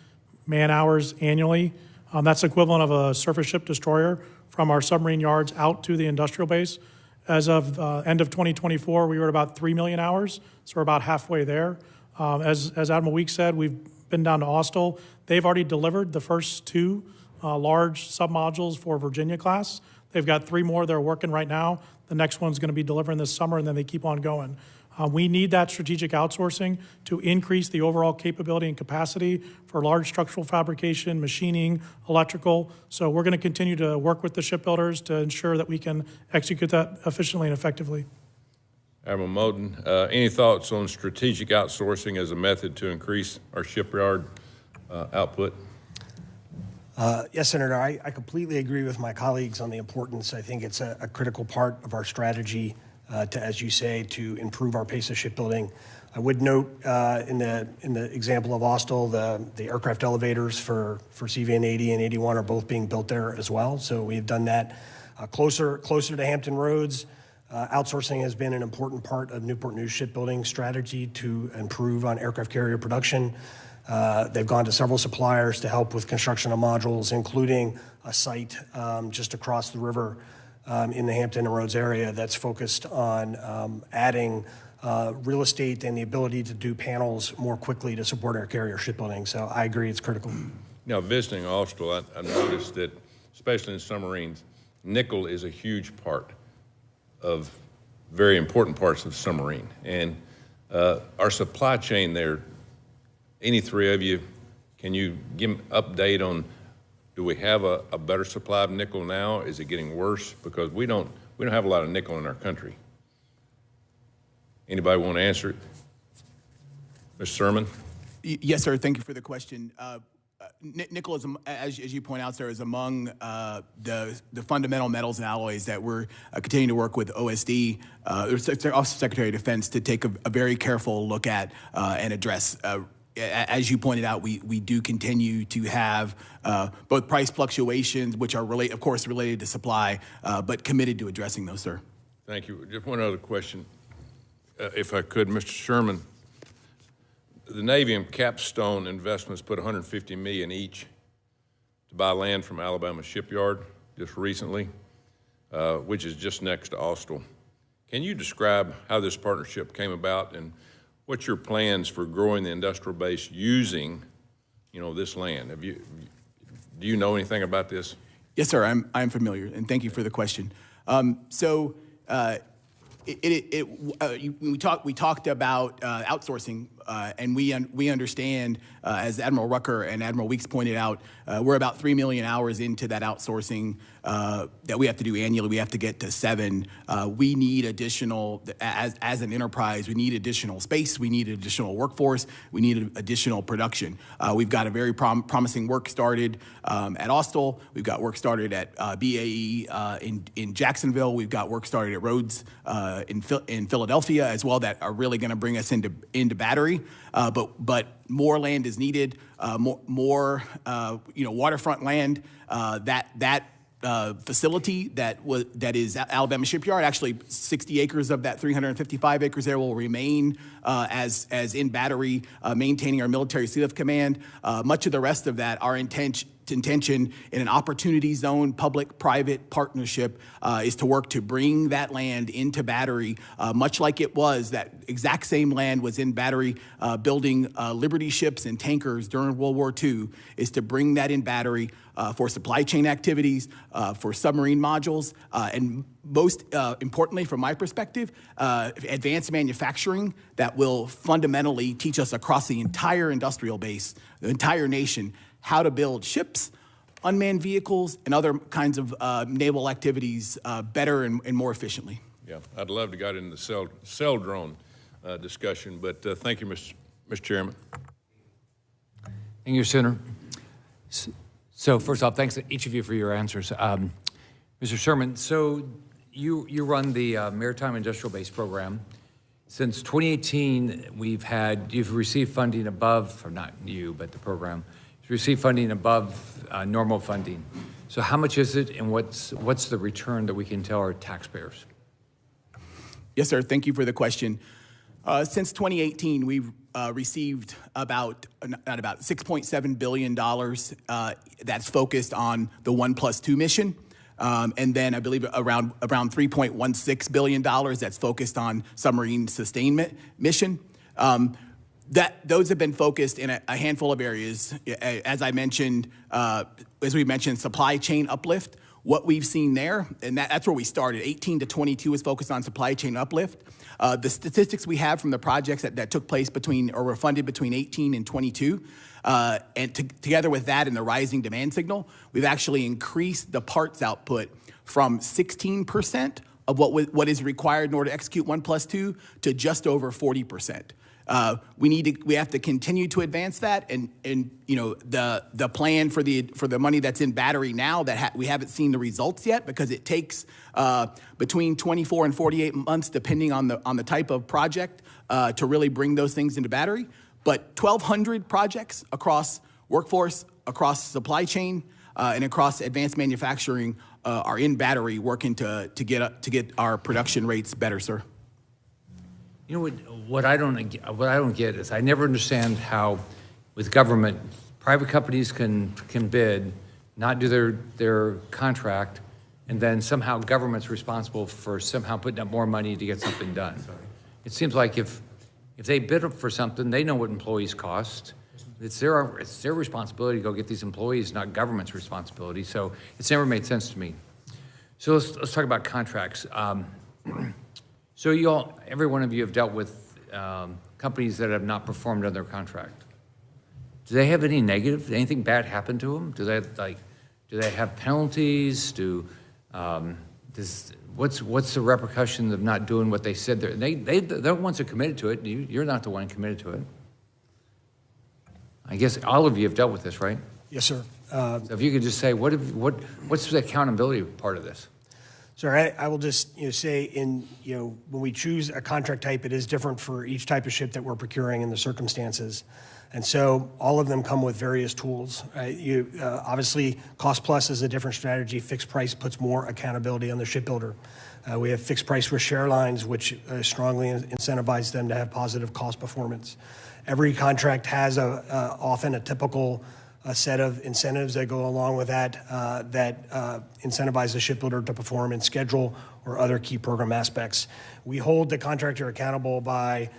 man-hours annually. That's equivalent of a surface ship destroyer from our submarine yards out to the industrial base. As of end of 2024, we were at about 3 million hours, so we're about halfway there. As Admiral Weeks said, we've been down to Austell. They've already delivered the first 2 large submodules for Virginia class. They've got 3 more they're working right now. The next one's going to be delivering this summer, and then they keep on going. We need that strategic outsourcing to increase the overall capability and capacity for large structural fabrication, machining, electrical. So we're going to continue to work with the shipbuilders to ensure that we can execute that efficiently and effectively. Admiral Moton, any thoughts on strategic outsourcing as a method to increase our shipyard output? Yes, Senator, I completely agree with my colleagues on the importance. I think it's a critical part of our strategy to, as you say, to improve our pace of shipbuilding. I would note in the example of Austell, the aircraft elevators for CVN 80 and 81 are both being built there as well. So we've done that closer to Hampton Roads. Outsourcing has been an important part of Newport News shipbuilding strategy to improve on aircraft carrier production. They've gone to several suppliers to help with construction of modules, including a site just across the river in the Hampton Roads area that's focused on adding real estate and the ability to do panels more quickly to support our carrier shipbuilding. So I agree, it's critical. Now, visiting Austell, I noticed that, especially in submarines, nickel is a huge part of very important parts of the submarine. And our supply chain there, any 3 of you, can you give an update on, do we have a better supply of nickel now? Is it getting worse? Because we don't have a lot of nickel in our country. Anybody want to answer it? Mr. Sermon? Yes, sir. Thank you for the question. Nickel, is, as you point out, sir, is among the fundamental metals and alloys that we're continuing to work with OSD, Office of Secretary of Defense, to take a very careful look at and address as you pointed out, we do continue to have both price fluctuations, which are of course related to supply, but committed to addressing those, sir. Thank you. Just one other question, if I could, Mr. Sherman. The Navy and Capstone Investments put $150 million each to buy land from Alabama Shipyard just recently, which is just next to Austell. Can you describe how this partnership came about and what's your plans for growing the industrial base using, this land? Do you know anything about this? Yes, sir. I'm familiar, and thank you for the question. We talked about outsourcing, and we understand, as Admiral Rucker and Admiral Weeks pointed out, we're about 3 million hours into that outsourcing that we have to do annually. We have to get to 7. We need additional, as an enterprise, we need additional space, we need additional workforce, we need additional production. We've got a very promising work started at Austell. We've got work started at BAE in Jacksonville. We've got work started at Rhodes in Philadelphia as well that are really going to bring us into battery. But more land is needed, more waterfront land. That facility that is Alabama Shipyard, actually 60 acres of that 355 acres there will remain as in battery, maintaining our military sea lift command. Much of the rest of that, our intention in an opportunity zone, public-private partnership is to work to bring that land into battery, much like it was, that exact same land was in battery, building Liberty ships and tankers during World War II, is to bring that in battery for supply chain activities, for submarine modules, and most importantly, from my perspective, advanced manufacturing that will fundamentally teach us across the entire industrial base, the entire nation, how to build ships, unmanned vehicles, and other kinds of naval activities better and more efficiently. Yeah, I'd love to get into the cell drone discussion, but thank you, Mr. Chairman. Thank you, Senator. So first off, thanks to each of you for your answers. Mr. Sherman, so you run the Maritime Industrial Base Program. Since 2018, you've received funding above, or not you, but the program, receive funding above normal funding. So how much is it, and what's the return that we can tell our taxpayers? Yes, sir. Thank you for the question. Since 2018, we've received about $6.7 billion that's focused on the 1+2 mission. And then I believe around $3.16 billion that's focused on submarine sustainment mission. Those have been focused in a handful of areas. As I mentioned, as we mentioned, supply chain uplift. What we've seen there, and that's where we started. 18 to 22 is focused on supply chain uplift. The statistics we have from the projects that took place were funded between 18 and 22, and together with that and the rising demand signal, we've actually increased the parts output from 16% of what is required in order to execute 1+2 to just over 40%. We have to continue to advance that, and the plan for the money that's in battery now that we haven't seen the results yet because it takes between 24 and 48 months depending on the type of project to really bring those things into battery. But 1,200 projects across workforce, across supply chain, and across advanced manufacturing are in battery, working to get our production rates better, sir. You know what I don't get is I never understand how, with government, private companies can bid, not do their contract, and then somehow government's responsible for somehow putting up more money to get something done. It seems like if they bid for something, they know what employees cost. It's their responsibility to go get these employees, not government's responsibility. So it's never made sense to me. So let's talk about contracts. So every one of you have dealt with companies that have not performed on their contract. Do they have any negative? Did anything bad happen to them? Do they have penalties? What's the repercussions of not doing what they said? They're the ones that committed to it. You're not the one committed to it. I guess all of you have dealt with this, right? Yes, sir. So if you could just say, what's the accountability part of this? Sir, I will just say when we choose a contract type, it is different for each type of ship that we're procuring and the circumstances. And so all of them come with various tools. Obviously, cost plus is a different strategy. Fixed price puts more accountability on the shipbuilder. We have fixed price risk share lines, which strongly incentivize them to have positive cost performance. Every contract has often a typical set of incentives that go along with that incentivize the shipbuilder to perform in schedule or other key program aspects. We hold the contractor accountable by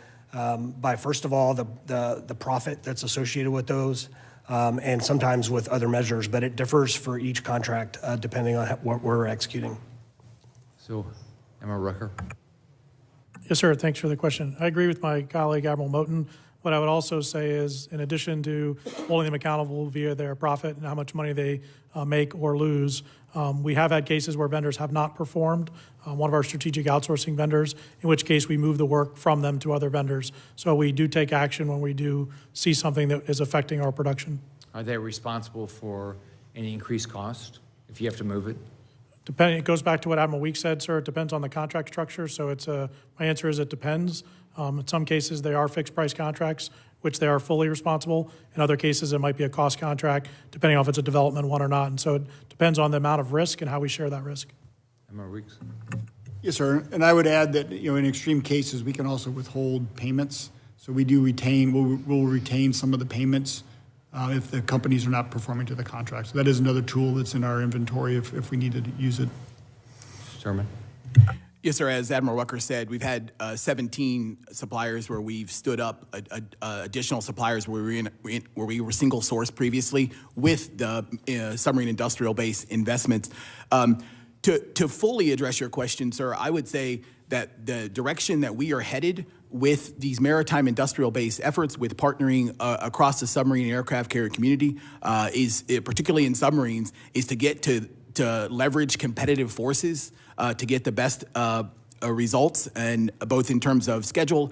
first of all the profit that's associated with those, and sometimes with other measures, but it differs for each contract depending on what we're executing. So, Admiral Rucker. Yes, sir. Thanks for the question. I agree with my colleague, Admiral Moton. What I would also say is, in addition to holding them accountable via their profit and how much money they make or lose, we have had cases where vendors have not performed, one of our strategic outsourcing vendors, in which case we move the work from them to other vendors. So we do take action when we do see something that is affecting our production. Are they responsible for any increased cost if you have to move it? It goes back to what Admiral Weeks said, sir. It depends on the contract structure. So my answer is it depends. In some cases, they are fixed price contracts, which they are fully responsible. In other cases, it might be a cost contract, depending on if it's a development one or not. And so it depends on the amount of risk and how we share that risk. Admiral Weeks. Yes, sir. And I would add that in extreme cases, we can also withhold payments. So we do we'll retain some of the payments if the companies are not performing to the contract. So that is another tool that's in our inventory if we needed to use it. Chairman. Yes, sir. As Admiral Rucker said, we've had 17 suppliers where we've stood up additional suppliers where we were single source previously with the submarine industrial base investments. To fully address your question, sir, I would say that the direction that we are headed with these maritime industrial base efforts, with partnering across the submarine and aircraft carrier community, is particularly in submarines, is to get to leverage competitive forces to get the best results, and both in terms of schedule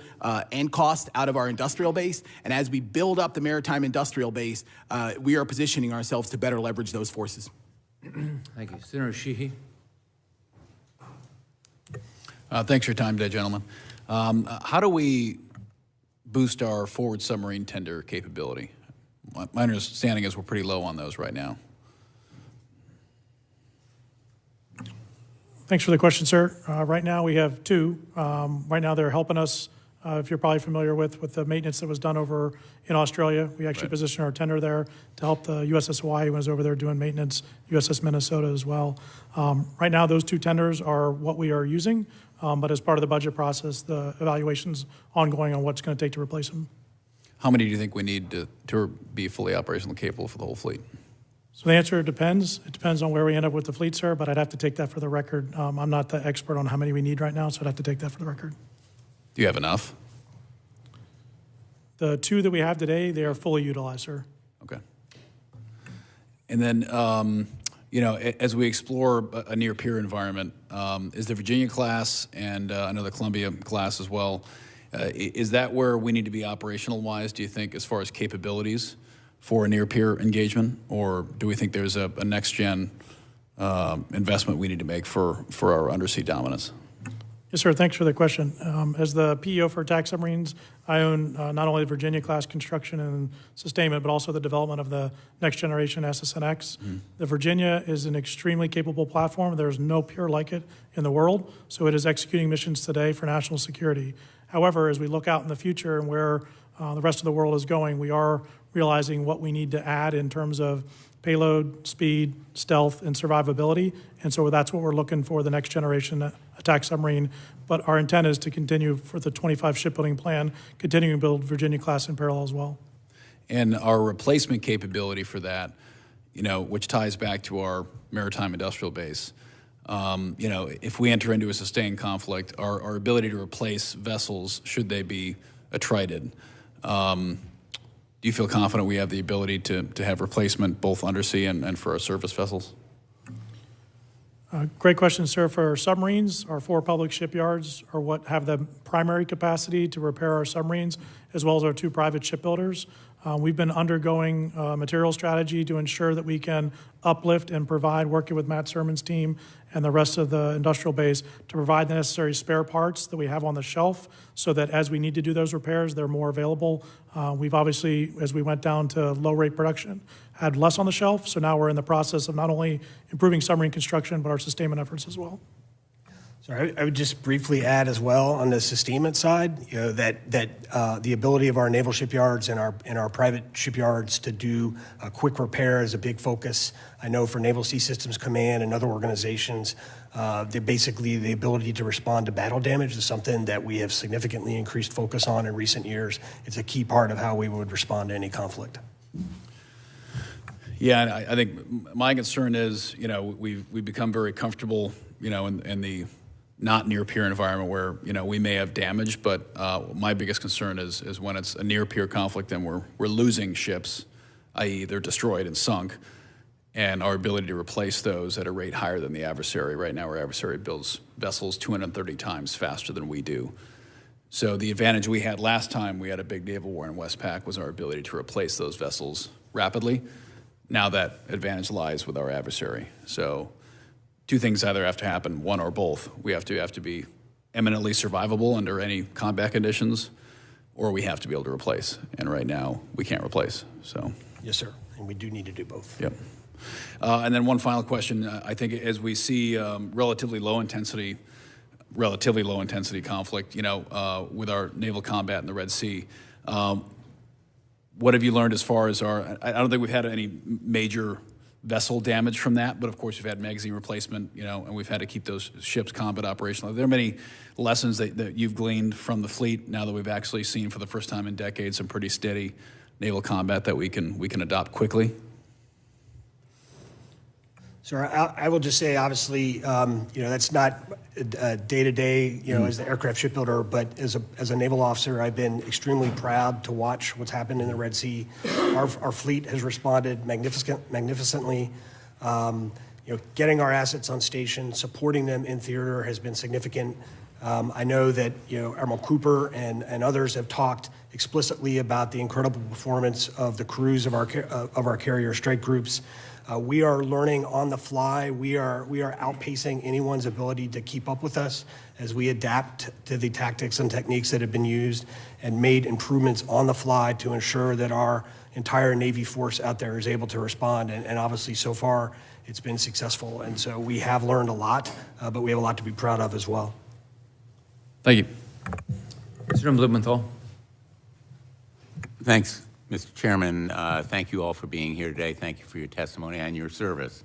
and cost out of our industrial base. And as we build up the maritime industrial base, we are positioning ourselves to better leverage those forces. Thank you. Senator Sheehy. Thanks for your time today, gentlemen. How do we boost our forward submarine tender capability? My understanding is we're pretty low on those right now. Thanks for the question, sir. Right now we have two. Right now they're helping us, if you're probably familiar with the maintenance that was done over in Australia. We actually positioned our tender there to help the USS Hawaii when it was over there doing maintenance, USS Minnesota as well. Right now those two tenders are what we are using, but as part of the budget process, the evaluation's ongoing on what's going to take to replace them. How many do you think we need to be fully operational capable for the whole fleet? So the answer depends. It depends on where we end up with the fleet, sir, but I'd have to take that for the record. I'm not the expert on how many we need right now, so I'd have to take that for the record. Do you have enough? The two that we have today, they are fully utilized, sir. Okay. And then, as we explore a near-peer environment, is the Virginia class and I know the Columbia class as well, is that where we need to be operational-wise, do you think, as far as capabilities for a near-peer engagement, or do we think there's a next-gen investment we need to make for our undersea dominance? Yes, sir. Thanks for the question. As the PEO for attack submarines, I own not only the Virginia-class construction and sustainment, but also the development of the next-generation SSNX. The Virginia is an extremely capable platform. There's no peer like it in the world, so it is executing missions today for national security. However, as we look out in the future and where the rest of the world is going, we are realizing what we need to add in terms of payload, speed, stealth, and survivability. And so that's what we're looking for, the next generation attack submarine. But our intent is to continue for the 25 shipbuilding plan, continuing to build Virginia-class in parallel as well. And our replacement capability for that, which ties back to our maritime industrial base, if we enter into a sustained conflict, our ability to replace vessels, should they be attrited, do you feel confident we have the ability to have replacement both undersea and for our surface vessels? Great question, sir. For our submarines, our 4 public shipyards are what have the primary capacity to repair our submarines, as well as our 2 private shipbuilders. We've been undergoing material strategy to ensure that we can uplift and provide, working with Matt Sermon's team and the rest of the industrial base, to provide the necessary spare parts that we have on the shelf so that as we need to do those repairs, they're more available. We've obviously, as we went down to low rate production, had less on the shelf. So now we're in the process of not only improving submarine construction, but our sustainment efforts as well. So I would just briefly add as well on the sustainment side, that the ability of our naval shipyards and our private shipyards to do a quick repair is a big focus. I know for Naval Sea Systems Command and other organizations, basically the ability to respond to battle damage is something that we have significantly increased focus on in recent years. It's a key part of how we would respond to any conflict. Yeah, and I think my concern is, we've become very comfortable, in the not near peer environment where, we may have damage, but my biggest concern is when it's a near peer conflict and we're losing ships, i.e. they're destroyed and sunk, and our ability to replace those at a rate higher than the adversary. Right now, our adversary builds vessels 230 times faster than we do. So the advantage we had last time we had a big naval war in Westpac was our ability to replace those vessels rapidly. Now that advantage lies with our adversary. So two things either have to happen, one or both. We have to be eminently survivable under any combat conditions, or we have to be able to replace. And right now, we can't replace. So Yes, sir. And we do need to do both. Yep. And then one final question. I think as we see relatively low intensity conflict, with our naval combat in the Red Sea, what have you learned as far as I don't think we've had any major vessel damage from that, but of course we've had magazine replacement, and we've had to keep those ships combat operational. Are there many lessons that you've gleaned from the fleet now that we've actually seen for the first time in decades some pretty steady naval combat that we can adopt quickly? So I will just say, obviously, that's not day-to-day, as the aircraft shipbuilder, but as a naval officer, I've been extremely proud to watch what's happened in the Red Sea. Our fleet has responded magnificently. Getting our assets on station, supporting them in theater has been significant. I know that Admiral Cooper and others have talked explicitly about the incredible performance of the crews of our carrier strike groups. We are learning on the fly. We are outpacing anyone's ability to keep up with us as we adapt to the tactics and techniques that have been used and made improvements on the fly to ensure that our entire Navy force out there is able to respond. And obviously, so far, it's been successful. And so we have learned a lot, but we have a lot to be proud of as well. Thank you. Mr. Blumenthal. Thanks, Mr. Chairman. Thank you all for being here today. Thank you for your testimony and your service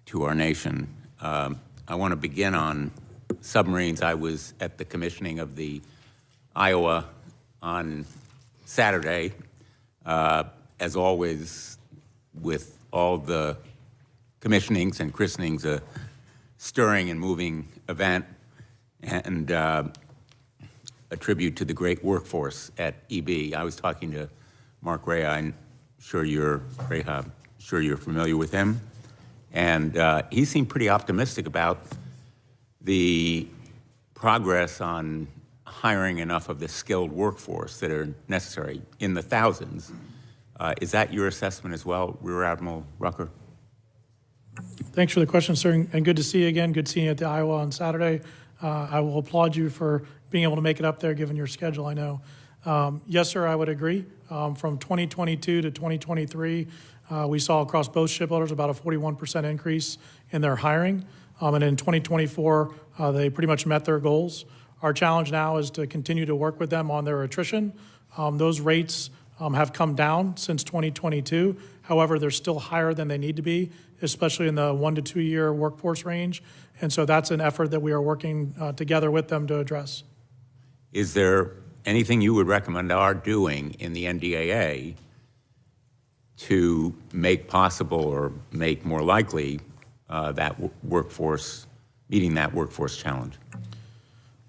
to our nation. I want to begin on submarines. I was at the commissioning of the Iowa on Saturday. As always, with all the commissionings and christenings, a stirring and moving event, and a tribute to the great workforce at EB. I was talking to Mark Rea. I'm sure you're familiar with him, and he seemed pretty optimistic about the progress on hiring enough of the skilled workforce that are necessary in the thousands. Is that your assessment as well, Rear Admiral Rucker? Thanks for the question, sir, and good to see you again. Good seeing you at the Iowa on Saturday. I will applaud you for being able to make it up there, given your schedule, I know. Yes, sir, I would agree. From 2022 to 2023, we saw across both shipbuilders about a 41% increase in their hiring. And in 2024, they pretty much met their goals. Our challenge now is to continue to work with them on their attrition. Those rates have come down since 2022. However, they're still higher than they need to be, especially in the 1 to 2 year workforce range. And so that's an effort that we are working together with them to address. Is there anything you would recommend our doing in the NDAA to make possible or make more likely that workforce, meeting that workforce challenge?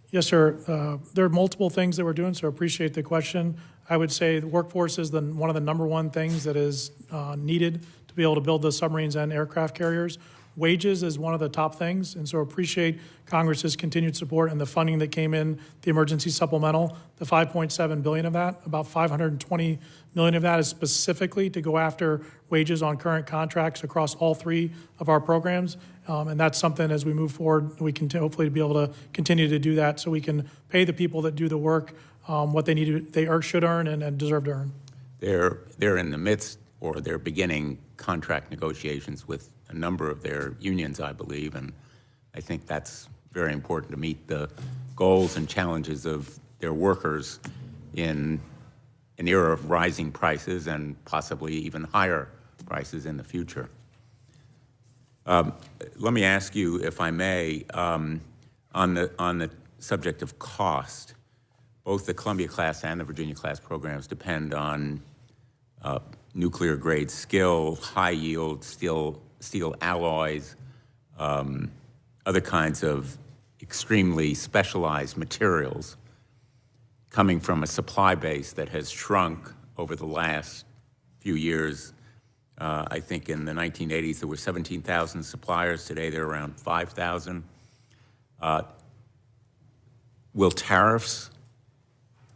Yes, sir. There are multiple things that we're doing, so I appreciate the question. I would say the workforce is one of the number one things that is needed to be able to build the submarines and aircraft carriers. Wages is one of the top things, and so appreciate Congress's continued support and the funding that came in, the emergency supplemental, the $5.7 billion of that, about $520 million of that is specifically to go after wages on current contracts across all three of our programs. And that's something as we move forward, we can hopefully be able to continue to do that so we can pay the people that do the work what they should earn and deserve to earn. They're in the midst, or they're beginning contract negotiations with a number of their unions, I believe, and I think that's very important to meet the goals and challenges of their workers in an era of rising prices and possibly even higher prices in the future. Let me ask you, if I may, on the subject of cost. Both the Columbia-class and the Virginia-class programs depend on nuclear-grade skill, high-yield steel alloys, other kinds of extremely specialized materials coming from a supply base that has shrunk over the last few years. I think in the 1980s there were 17,000 suppliers. Today they're around 5,000. Will tariffs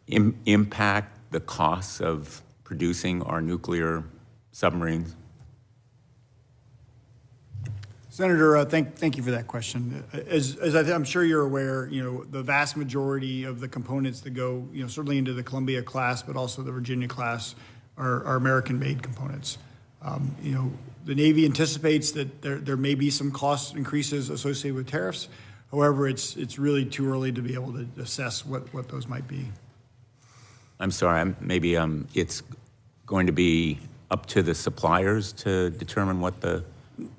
impact the costs of producing our nuclear submarines? Senator, thank you for that question. As I'm sure you're aware, the vast majority of the components that go, certainly into the Columbia class, but also the Virginia class, are American-made components. The Navy anticipates that there may be some cost increases associated with tariffs. However, it's really too early to be able to assess what those might be. I'm sorry, maybe it's going to be up to the suppliers to determine what the...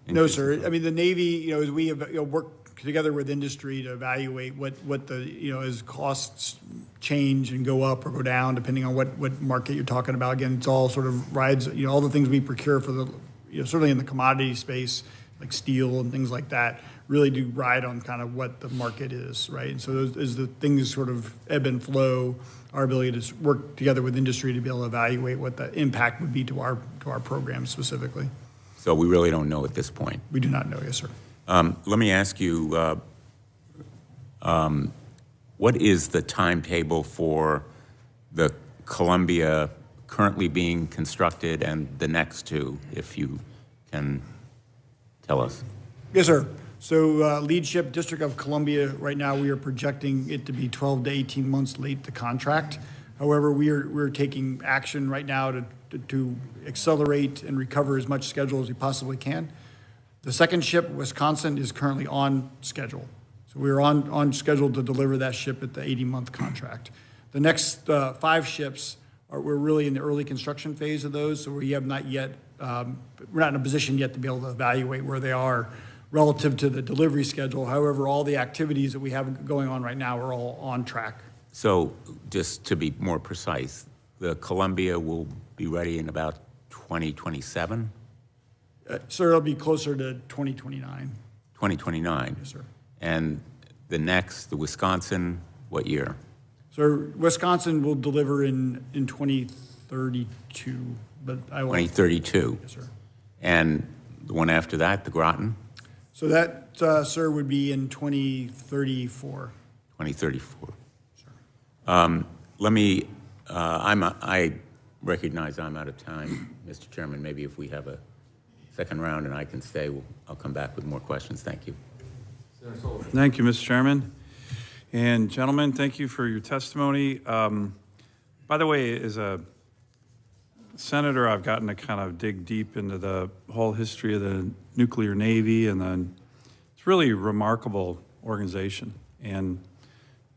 No, sir. I mean, the Navy, as we have worked together with industry to evaluate what the, as costs change and go up or go down, depending on what market you're talking about. Again, it's all sort of rides, all the things we procure for the, certainly in the commodity space, like steel and things like that, really do ride on kind of what the market is, right? And so as the things sort of ebb and flow, our ability to work together with industry to be able to evaluate what the impact would be to our program specifically. So we really don't know at this point? We do not know, yes, sir. Let me ask you, what is the timetable for the Columbia currently being constructed and the next two, if you can tell us? Yes, sir. So lead ship, District of Columbia, right now we are projecting it to be 12 to 18 months late to contract. However, we're taking action right now to accelerate and recover as much schedule as we possibly can. The second ship, Wisconsin, is currently on schedule. So we're on schedule to deliver that ship at the 80-month contract. The next 5 ships, we're really in the early construction phase of those, so we have not yet, we're not in a position yet to be able to evaluate where they are relative to the delivery schedule. However, all the activities that we have going on right now are all on track. So just to be more precise, the Columbia will be ready in about 2027? Sir, it'll be closer to 2029. 2029? Yes, sir. And the next, the Wisconsin, what year? So Wisconsin will deliver in 2032, but I will. 2032? Yes, sir. And the one after that, the Groton? So that, sir, would be in 2034. 2034. Sure. Let me, I recognize I'm out of time. Mr. Chairman, maybe if we have a second round and I can stay, I'll come back with more questions. Thank you. Thank you, Mr. Chairman. And gentlemen, thank you for your testimony. By the way, as a senator, I've gotten to kind of dig deep into the whole history of the nuclear Navy, and then it's really a remarkable organization. And,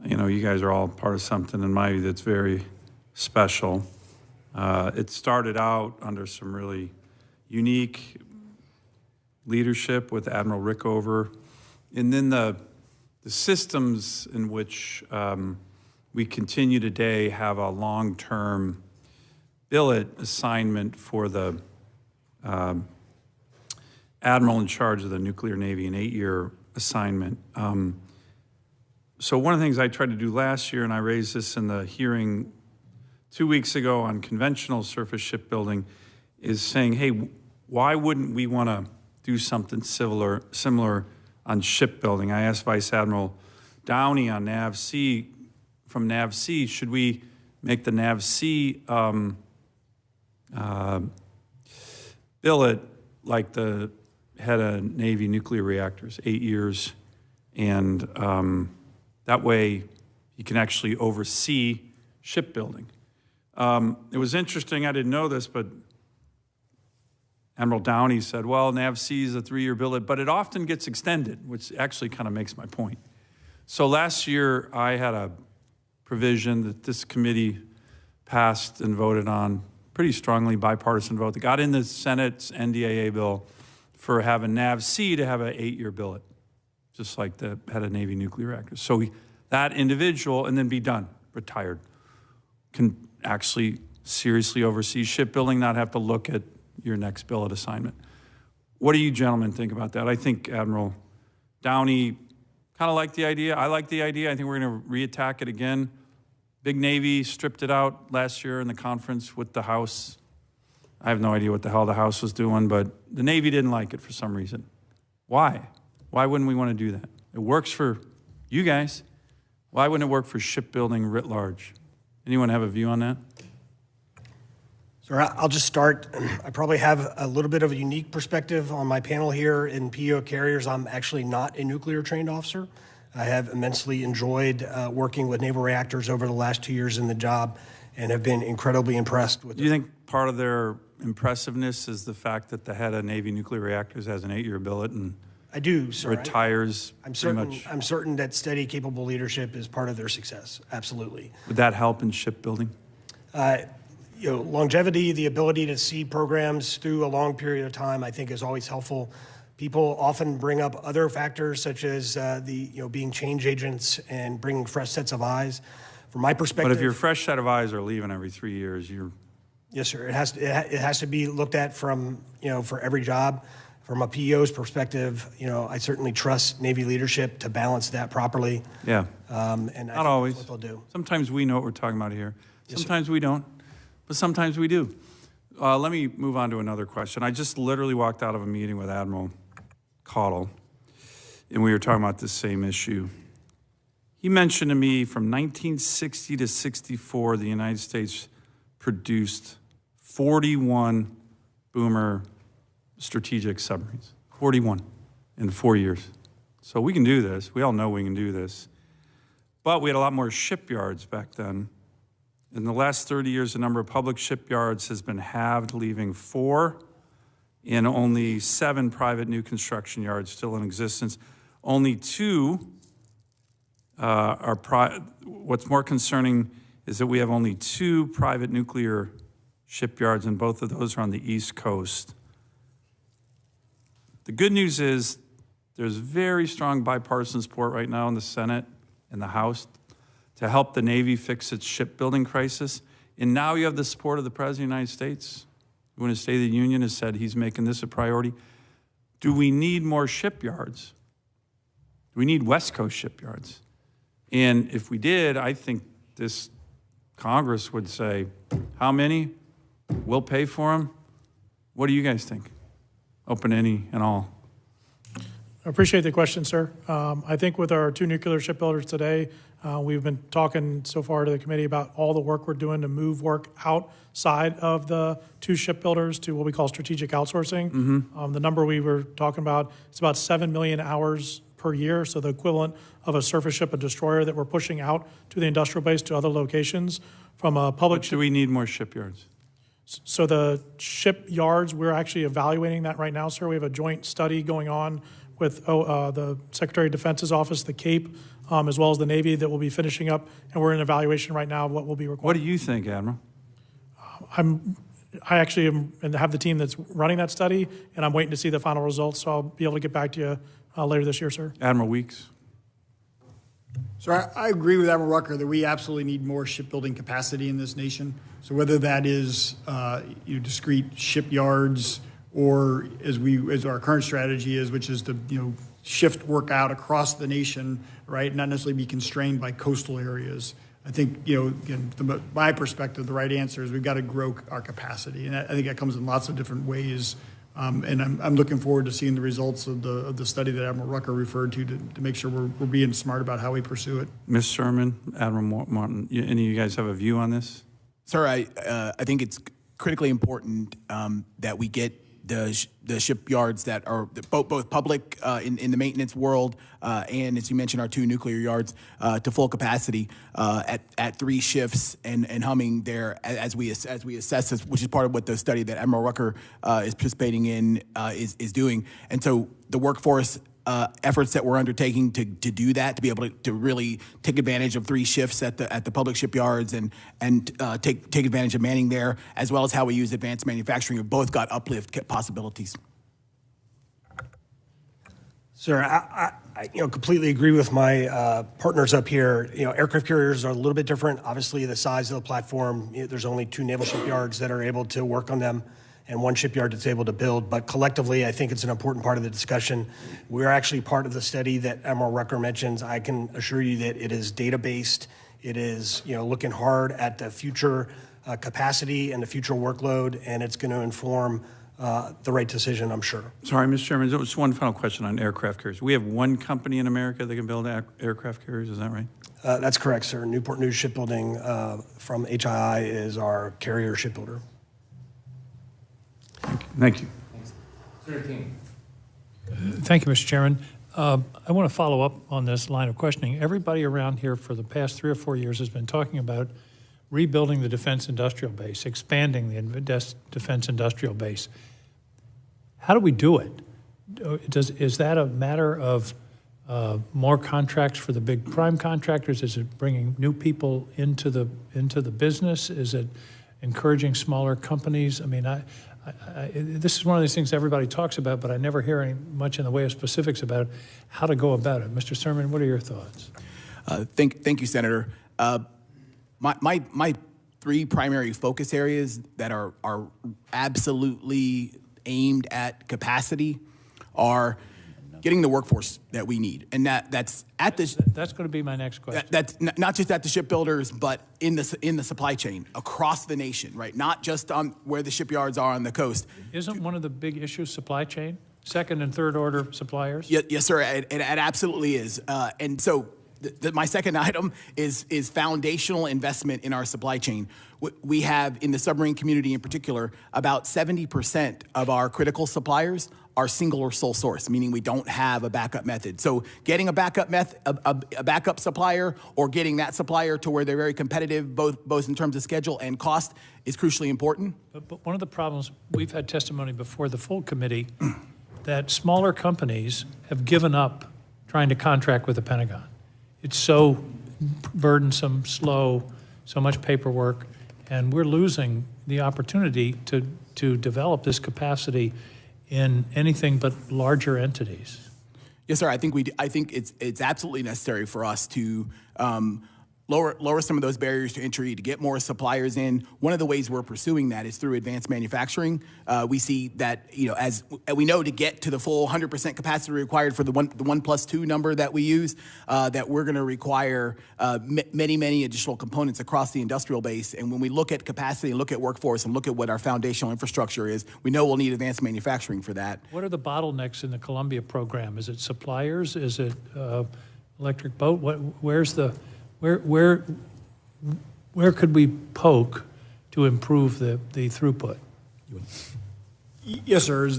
you guys are all part of something in my view that's very special. It started out under some really unique leadership with Admiral Rickover, and then the systems in which we continue today have a long-term billet assignment for the admiral in charge of the nuclear Navy, an 8-year assignment. So one of the things I tried to do last year, and I raised this in the hearing 2 weeks ago on conventional surface shipbuilding, is saying, hey, why wouldn't we want to do something similar on shipbuilding. I asked Vice Admiral Downey on NAVC, from NAVC, should we make the NAVC billet like the head of Navy nuclear reactors, 8 years, and that way he can actually oversee shipbuilding. It was interesting, I didn't know this, but Admiral Downey said, well, NAVC is a 3-year billet, but it often gets extended, which actually kind of makes my point. So last year, I had a provision that this committee passed and voted on, pretty strongly bipartisan vote, that got in the Senate's NDAA bill for having NAVC to have an 8-year billet, just like the head of Navy nuclear reactors. So that individual, and then be done, retired, can actually seriously oversee shipbuilding, not have to look at your next billet assignment. What do you gentlemen think about that? I think Admiral Downey kind of liked the idea. I like the idea. I think we're going to reattack it again. Big Navy stripped it out last year in the conference with the House. I have no idea what the hell the House was doing, but the Navy didn't like it for some reason. Why? Why wouldn't we want to do that? It works for you guys. Why wouldn't it work for shipbuilding writ large? Anyone have a view on that? So I'll just start. I probably have a little bit of a unique perspective on my panel here. In PO carriers, I'm actually not a nuclear trained officer. I have immensely enjoyed working with naval reactors over the last 2 years in the job and have been incredibly impressed with it. Do you think part of their impressiveness is the fact that the head of Navy nuclear reactors has an 8-year billet and I do, sir. retires I'm pretty certain, much? I'm certain that steady, capable leadership is part of their success. Absolutely. Would that help in shipbuilding? Longevity, the ability to see programs through a long period of time, I think is always helpful. People often bring up other factors such as being change agents and bringing fresh sets of eyes. From my perspective, But if your fresh set of eyes are leaving every 3 years, you're... Yes, sir. It has to be looked at from, for every job. From a PEO's perspective, I certainly trust Navy leadership to balance that properly. Yeah. And Not always. That's what they'll do. Sometimes we know what we're talking about here. Yes, Sometimes we don't, but sometimes we do. Let me move on to another question. I just literally walked out of a meeting with Admiral Caudle, and we were talking about this same issue. He mentioned to me from 1960 to 64, the United States produced 41 boomer strategic submarines, 41 in 4 years. So we can do this. We all know we can do this. But we had a lot more shipyards back then. In the last 30 years, the number of public shipyards has been halved, leaving 4 and only 7 private new construction yards still in existence. Only 2 what's more concerning is that we have only 2 private nuclear shipyards, and both of those are on the East Coast. The good news is there's very strong bipartisan support right now in the Senate and the House to help the Navy fix its shipbuilding crisis. And now you have the support of the President of the United States, who in his State of the Union has said he's making this a priority. Do we need more shipyards? Do we need West Coast shipyards? And if we did, I think this Congress would say, how many? We'll pay for them. What do you guys think? Open any and all. I appreciate the question, sir. I think with our 2 nuclear shipbuilders today, we've been talking so far to the committee about all the work we're doing to move work outside of the 2 shipbuilders to what we call strategic outsourcing. Mm-hmm. The number we were talking about, it's about 7 million hours per year, so the equivalent of a surface ship, a destroyer that we're pushing out to the industrial base to other locations from a public But do we need more shipyards? So the shipyards, we're actually evaluating that right now, sir. We have a joint study going on with the Secretary of Defense's office, the Cape, as well as the Navy that will be finishing up, and we're in evaluation right now of what will be required. What do you think, Admiral? I actually am, and have the team that's running that study, and I'm waiting to see the final results, so I'll be able to get back to you later this year, sir. Admiral Weeks? So I agree with Admiral Rucker that we absolutely need more shipbuilding capacity in this nation. So whether that is discrete shipyards or as our current strategy is, which is to shift work out across the nation, right, not necessarily be constrained by coastal areas. I think again, from my perspective, the right answer is we've got to grow our capacity, and I think that comes in lots of different ways. And I'm looking forward to seeing the results of the study that Admiral Rucker referred to make sure we're being smart about how we pursue it. Ms. Sherman, Admiral Moton, any of you guys have a view on this? Sir, I think it's critically important that we get the shipyards that are both public in the maintenance world and, as you mentioned, our 2 nuclear yards to full capacity at 3 shifts and humming there as we assess this, which is part of what the study that Admiral Rucker is participating in is doing. And so the workforce efforts that we're undertaking to do that, to be able to really take advantage of 3 shifts at the public shipyards and take advantage of manning there, as well as how we use advanced manufacturing, have both got uplift possibilities. Sir, I completely agree with my partners up here. Aircraft carriers are a little bit different. Obviously, the size of the platform, there's only 2 naval shipyards that are able to work on them, and 1 shipyard that's able to build. But collectively, I think it's an important part of the discussion. We're actually part of the study that Admiral Rucker mentions. I can assure you that it is data-based. It is, looking hard at the future capacity and the future workload, and it's going to inform the right decision, I'm sure. Sorry, Mr. Chairman, just one final question on aircraft carriers. We have 1 company in America that can build aircraft carriers, is that right? That's correct, sir. Newport News Shipbuilding from HII is our carrier shipbuilder. Thank you. Senator King. Thank you, Mr. Chairman. I want to follow up on this line of questioning. Everybody around here for the past 3 or 4 years has been talking about rebuilding the defense industrial base, expanding the defense industrial base. How do we do it? Is that a matter of more contracts for the big prime contractors? Is it bringing new people into the business? Is it encouraging smaller companies? I mean, this is one of these things everybody talks about, but I never hear any much in the way of specifics about how to go about it. Mr. Sermon, what are your thoughts? Thank you, Senator. My 3 primary focus areas that are absolutely aimed at capacity are getting the workforce that we need, and that's going to be my next question. That's not just at the shipbuilders, but in the supply chain across the nation, right? Not just on where the shipyards are on the coast. Isn't one of the big issues supply chain? 2nd and 3rd order suppliers? Yes, sir. It absolutely is, and so. My second item is foundational investment in our supply chain. We have, in the submarine community in particular, about 70% of our critical suppliers are single or sole source, meaning we don't have a backup method. So getting a backup supplier, or getting that supplier to where they're very competitive, both in terms of schedule and cost, is crucially important. But one of the problems, we've had testimony before the full committee that smaller companies have given up trying to contract with the Pentagon. It's so burdensome, slow, so much paperwork, and we're losing the opportunity to develop this capacity in anything but larger entities. Yes, sir. I think it's absolutely necessary for us to lower some of those barriers to entry, to get more suppliers in. One of the ways we're pursuing that is through advanced manufacturing. We see that, as we know, to get to the full 100% capacity required for the 1+2 number that we use, that we're going to require many additional components across the industrial base. And when we look at capacity and look at workforce and look at what our foundational infrastructure is, we know we'll need advanced manufacturing for that. What are the bottlenecks in the Columbia program? Is it suppliers? Is it electric boat? Where could we poke to improve the throughput? Yes, sir.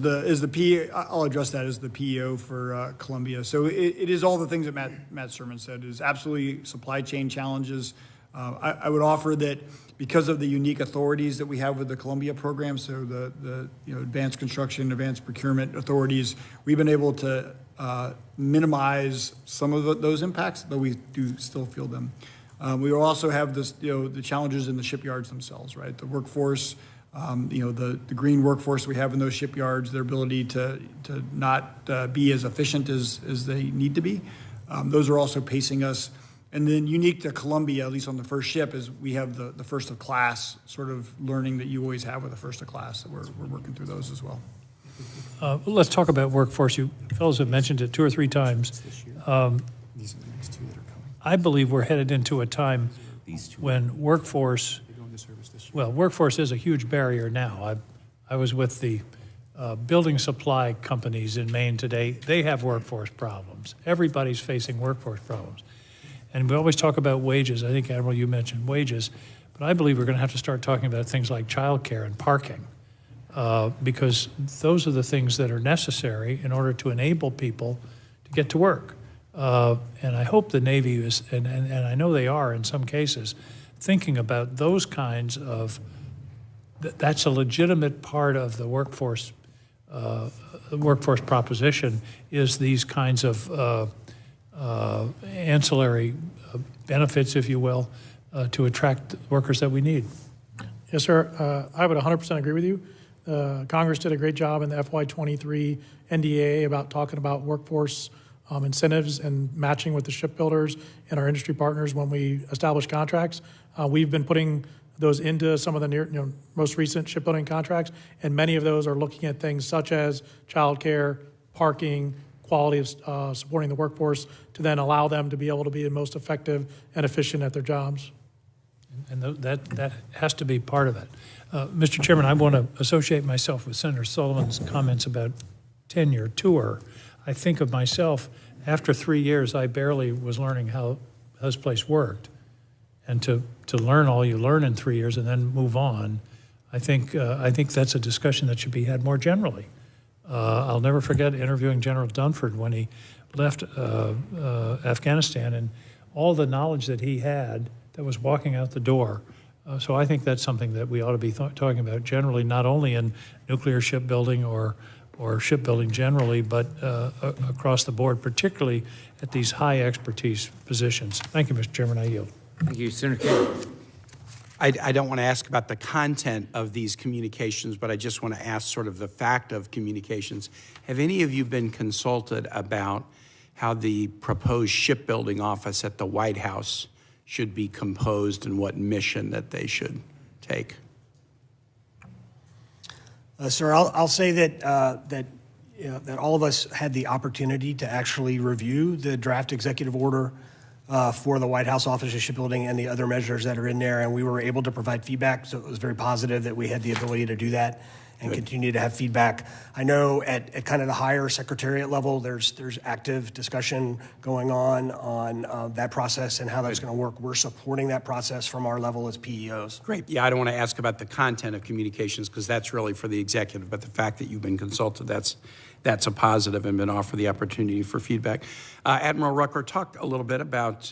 I'll address that as the PEO for Columbia. So it is all the things that Matt Sermon said. It is absolutely supply chain challenges. I would offer that because of the unique authorities that we have with the Columbia program, so the advanced construction, advanced procurement authorities, we've been able to minimize some of those impacts, though we do still feel them. We also have the challenges in the shipyards themselves, right? The workforce, the green workforce we have in those shipyards, their ability to not be as efficient as they need to be. Those are also pacing us. And then unique to Columbia, at least on the first ship, is we have the first of class sort of learning that you always have with the first of class. So we're working through those as well. Let's talk about workforce. You fellows have mentioned it 2 or 3 times. I believe we're headed into a time when workforce is a huge barrier now. I was with the building supply companies in Maine today, they have workforce problems. Everybody's facing workforce problems. And we always talk about wages. I think, Admiral, you mentioned wages. But I believe we're going to have to start talking about things like childcare and parking, because those are the things that are necessary in order to enable people to get to work. And I hope the Navy is, and I know they are in some cases, thinking about those kinds of, that's a legitimate part of the workforce proposition, is these kinds of ancillary benefits, if you will, to attract workers that we need. Yes, sir. I would 100% agree with you. Congress did a great job in the FY23 NDAA about talking about workforce incentives and matching with the shipbuilders and our industry partners when we establish contracts. We've been putting those into some of the most recent shipbuilding contracts, and many of those are looking at things such as childcare, parking, quality of supporting the workforce to then allow them to be able to be the most effective and efficient at their jobs. And that has to be part of it. Mr. Chairman, I want to associate myself with Senator Sullivan's comments about tenure, tour. I think of myself, after 3 years, I barely was learning how this place worked. And to learn all you learn in 3 years and then move on, I think that's a discussion that should be had more generally. I'll never forget interviewing General Dunford when he left Afghanistan, and all the knowledge that he had that was walking out the door. So I think that's something that we ought to be talking about generally, not only in nuclear shipbuilding or shipbuilding generally, but across the board, particularly at these high expertise positions. Thank you, Mr. Chairman. I yield. Thank you, Senator King. I don't want to ask about the content of these communications, but I just want to ask sort of the fact of communications. Have any of you been consulted about how the proposed shipbuilding office at the White House should be composed and what mission that they should take? Sir, I'll say that all of us had the opportunity to actually review the draft executive order for the White House Office of Shipbuilding and the other measures that are in there, and we were able to provide feedback, so it was very positive that we had the ability to do that and continue to have feedback. I know at kind of the higher secretariat level, there's active discussion going on that process and how that's going to work. We're supporting that process from our level as PEOs. Great. Yeah, I don't want to ask about the content of communications because that's really for the executive, but the fact that you've been consulted, that's a positive and been offered the opportunity for feedback. Admiral Rucker, talk a little bit about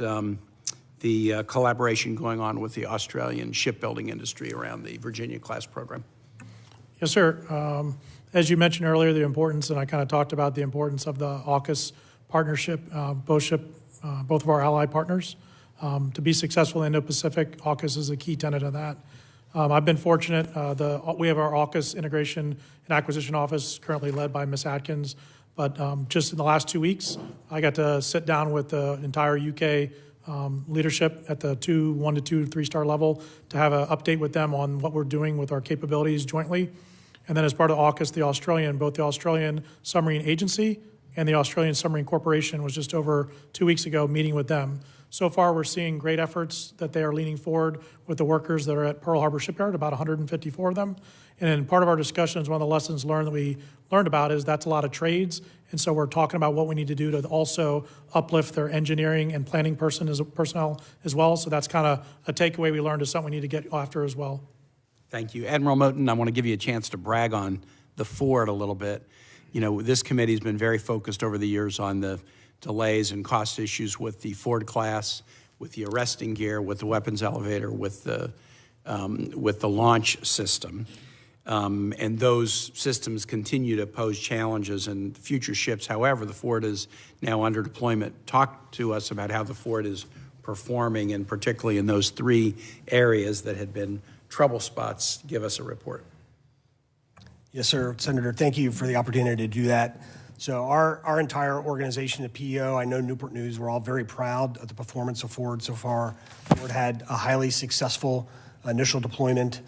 the collaboration going on with the Australian shipbuilding industry around the Virginia-class program. Yes, sir. As you mentioned earlier, the importance, and I kind of talked about the importance of the AUKUS partnership, both of our allied partners. To be successful in the Indo-Pacific, AUKUS is a key tenet of that. I've been fortunate. We have our AUKUS Integration and Acquisition Office currently led by Ms. Atkins, but just in the last 2 weeks, I got to sit down with the entire UK leadership at the 1 to 2, 3-star level to have an update with them on what we're doing with our capabilities jointly. And then as part of AUKUS, both the Australian Submarine Agency and the Australian Submarine Corporation was just over 2 weeks ago meeting with them. So far, we're seeing great efforts that they are leaning forward with the workers that are at Pearl Harbor Shipyard, about 154 of them. And in part of our discussions, one of the lessons learned that we learned about is that's a lot of trades. And so we're talking about what we need to do to also uplift their engineering and planning personnel as well. So that's kind of a takeaway we learned is something we need to get after as well. Thank you. Admiral Moton, I want to give you a chance to brag on the Ford a little bit. You know, this committee has been very focused over the years on the delays and cost issues with the Ford class, with the arresting gear, with the weapons elevator, with the launch system. And those systems continue to pose challenges in future ships. However, the Ford is now under deployment. Talk to us about how the Ford is performing, and particularly in those 3 areas that had been trouble spots. Give us a report. Yes, sir. Senator, thank you for the opportunity to do that. So our entire organization at PEO, I know Newport News, we're all very proud of the performance of Ford so far. Ford had a highly successful initial deployment.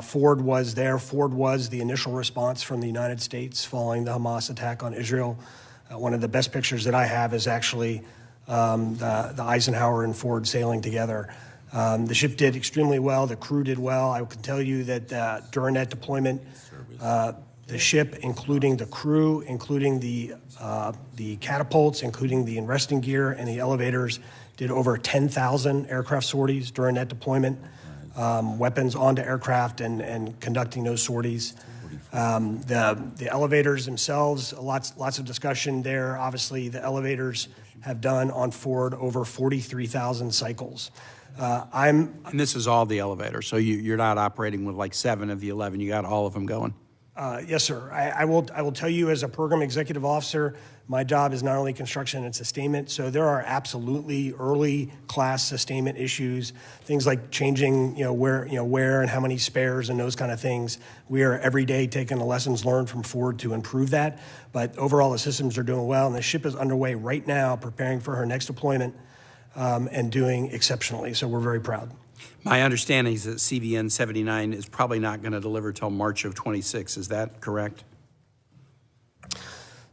Ford was there. Ford was the initial response from the United States following the Hamas attack on Israel. One of the best pictures that I have is actually the Eisenhower and Ford sailing together. The ship did extremely well. The crew did well. I can tell you that during that deployment, ship, including the crew, including the catapults, including the resting gear and the elevators, did over 10,000 aircraft sorties during that deployment, weapons onto aircraft and conducting those sorties. The elevators themselves, lots of discussion there. Obviously, the elevators have done on Ford over 43,000 cycles. And this is all the elevators, so you're not operating with like 7 of the 11. You got all of them going. Yes, sir. I will tell you, as a program executive officer, my job is not only construction and sustainment. So there are absolutely early class sustainment issues, things like changing, where and how many spares and those kind of things. We are every day taking the lessons learned from Ford to improve that. But overall, the systems are doing well, and the ship is underway right now, preparing for her next deployment and doing exceptionally. So we're very proud. My understanding is that CVN 79 is probably not going to deliver till March of 26. Is that correct?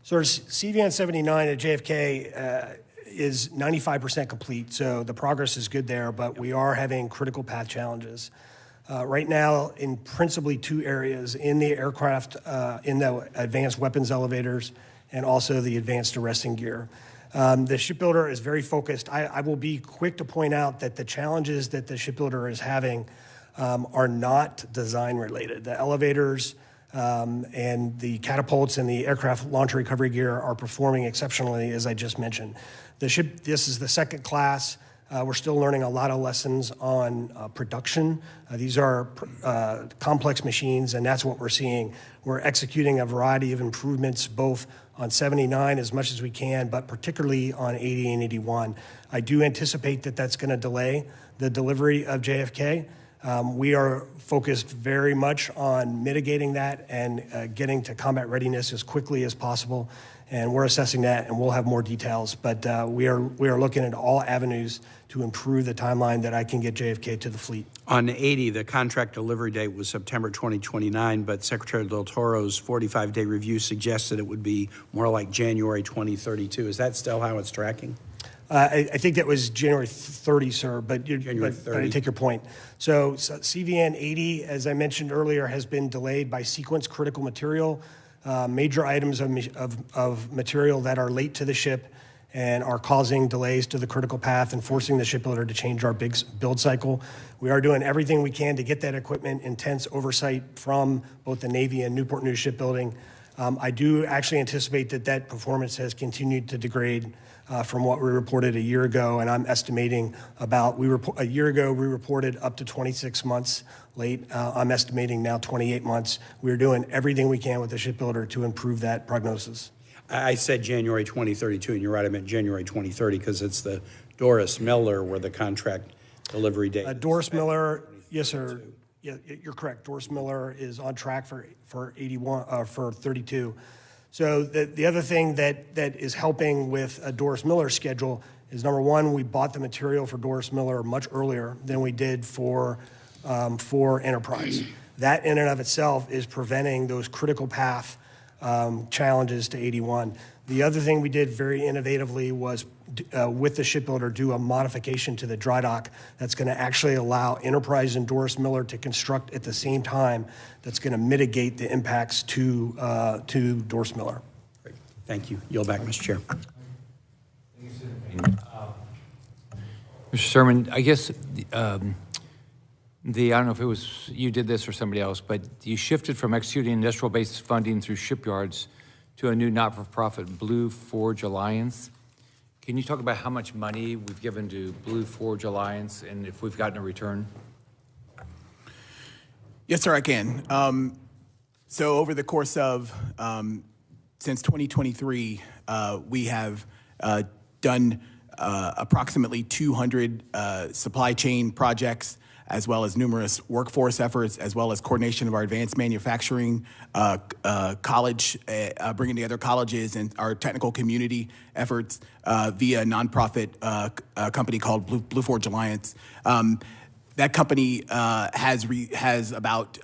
So CVN 79 at JFK is 95% complete, so the progress is good there, but we are having critical path challenges. Right now, in principally 2 areas, in the aircraft, in the advanced weapons elevators, and also the advanced arresting gear. The shipbuilder is very focused. I will be quick to point out that the challenges that the shipbuilder is having are not design related. The elevators and the catapults and the aircraft launch recovery gear are performing exceptionally, as I just mentioned. This is the second class. We're still learning a lot of lessons on production. These are complex machines, and that's what we're seeing. We're executing a variety of improvements, both on 79 as much as we can, but particularly on 80 and 81. I do anticipate that that's going to delay the delivery of JFK. We are focused very much on mitigating that and getting to combat readiness as quickly as possible. And we're assessing that, and we'll have more details. But we are looking at all avenues to improve the timeline that I can get JFK to the fleet. On 80, the contract delivery date was September 2029, but Secretary Del Toro's 45-day review suggested it would be more like January 2032. Is that still how it's tracking? I think that was January 30, sir, but January 30. But I take your point. So CVN 80, as I mentioned earlier, has been delayed by sequence critical material, major items of material that are late to the ship and are causing delays to the critical path and forcing the shipbuilder to change our big build cycle. We are doing everything we can to get that equipment, intense oversight from both the Navy and Newport News Shipbuilding. I do actually anticipate that performance has continued to degrade from what we reported a year ago, and I'm estimating a year ago we reported up to 26 months late. I'm estimating now 28 months. We're doing everything we can with the shipbuilder to improve that prognosis. I said January 2032, and you're right, I meant January 2030 because it's the Doris Miller where the contract delivery date. Doris Miller, yes, sir. Yeah, you're correct. Doris Miller is on track for 81 for 32. So the other thing that is helping with a Doris Miller schedule is, number one, we bought the material for Doris Miller much earlier than we did for Enterprise. That in and of itself is preventing those critical path challenges to 81. The other thing we did very innovatively was with the shipbuilder do a modification to the dry dock that's going to actually allow Enterprise and Doris Miller to construct at the same time. That's going to mitigate the impacts to Doris Miller. Great. Thank you. Yield back, Mr. Chair. Mr. Sermon, I guess I don't know if it was you did this or somebody else, but you shifted from executing industrial base funding through shipyards to a new not-for-profit Blue Forge Alliance. Can you talk about how much money we've given to Blue Forge Alliance and if we've gotten a return? Yes, sir, I can. So over the course of, since 2023, we have done approximately 200 supply chain projects, as well as numerous workforce efforts, as well as coordination of our advanced manufacturing college, bringing together colleges and our technical community efforts via a nonprofit company called Blue Forge Alliance. That company has about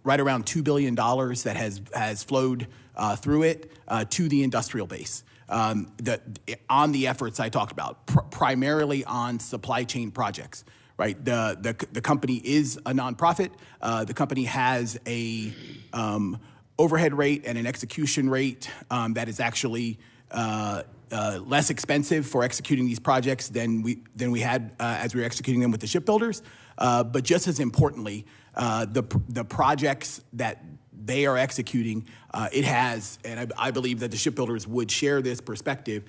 right around $2 billion that has flowed through it to the industrial base. On the efforts I talked about, primarily on supply chain projects. Right, the company is a nonprofit. The company has a overhead rate and an execution rate that is actually less expensive for executing these projects than we had as we were executing them with the shipbuilders. But just as importantly, the projects that they are executing, it has, and I believe that the shipbuilders would share this perspective,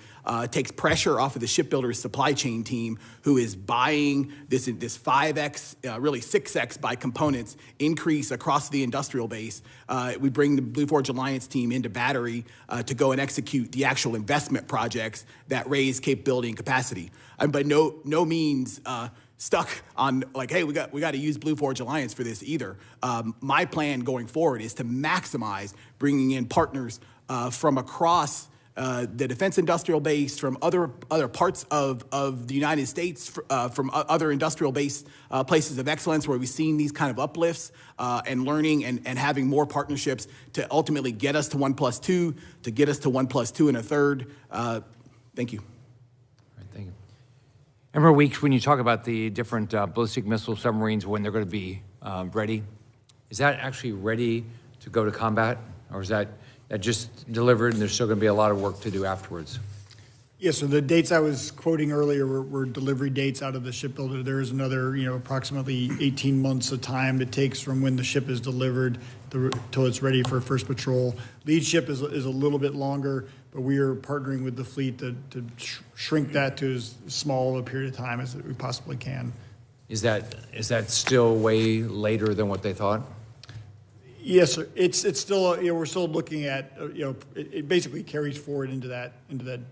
takes pressure off of the shipbuilders supply chain team, who is buying this 5X, really 6X by components increase across the industrial base. We bring the Blue Forge Alliance team into Battery to go and execute the actual investment projects that raise capability and capacity. But no means stuck on like, hey, we got to use Blue Forge Alliance for this either. My plan going forward is to maximize bringing in partners from across the defense industrial base, from other parts of the United States, from other industrial base places of excellence where we've seen these kind of uplifts and learning and having more partnerships to ultimately get us to 1+2, to get us to 1+2 and a third. Thank you. Thank you. Remember, Weeks, when you talk about the different ballistic missile submarines, when they're going to be ready, is that actually ready to go to combat? Or is that just delivered and there's still going to be a lot of work to do afterwards? Yeah, so the dates I was quoting earlier were delivery dates out of the shipbuilder. There is another, approximately 18 months of time it takes from when the ship is delivered till it's ready for first patrol. Lead ship is a little bit longer, but we are partnering with the fleet to shrink that to as small a period of time as we possibly can. Is that still way later than what they thought? Yes, sir. It's still we're still looking at it basically carries forward into that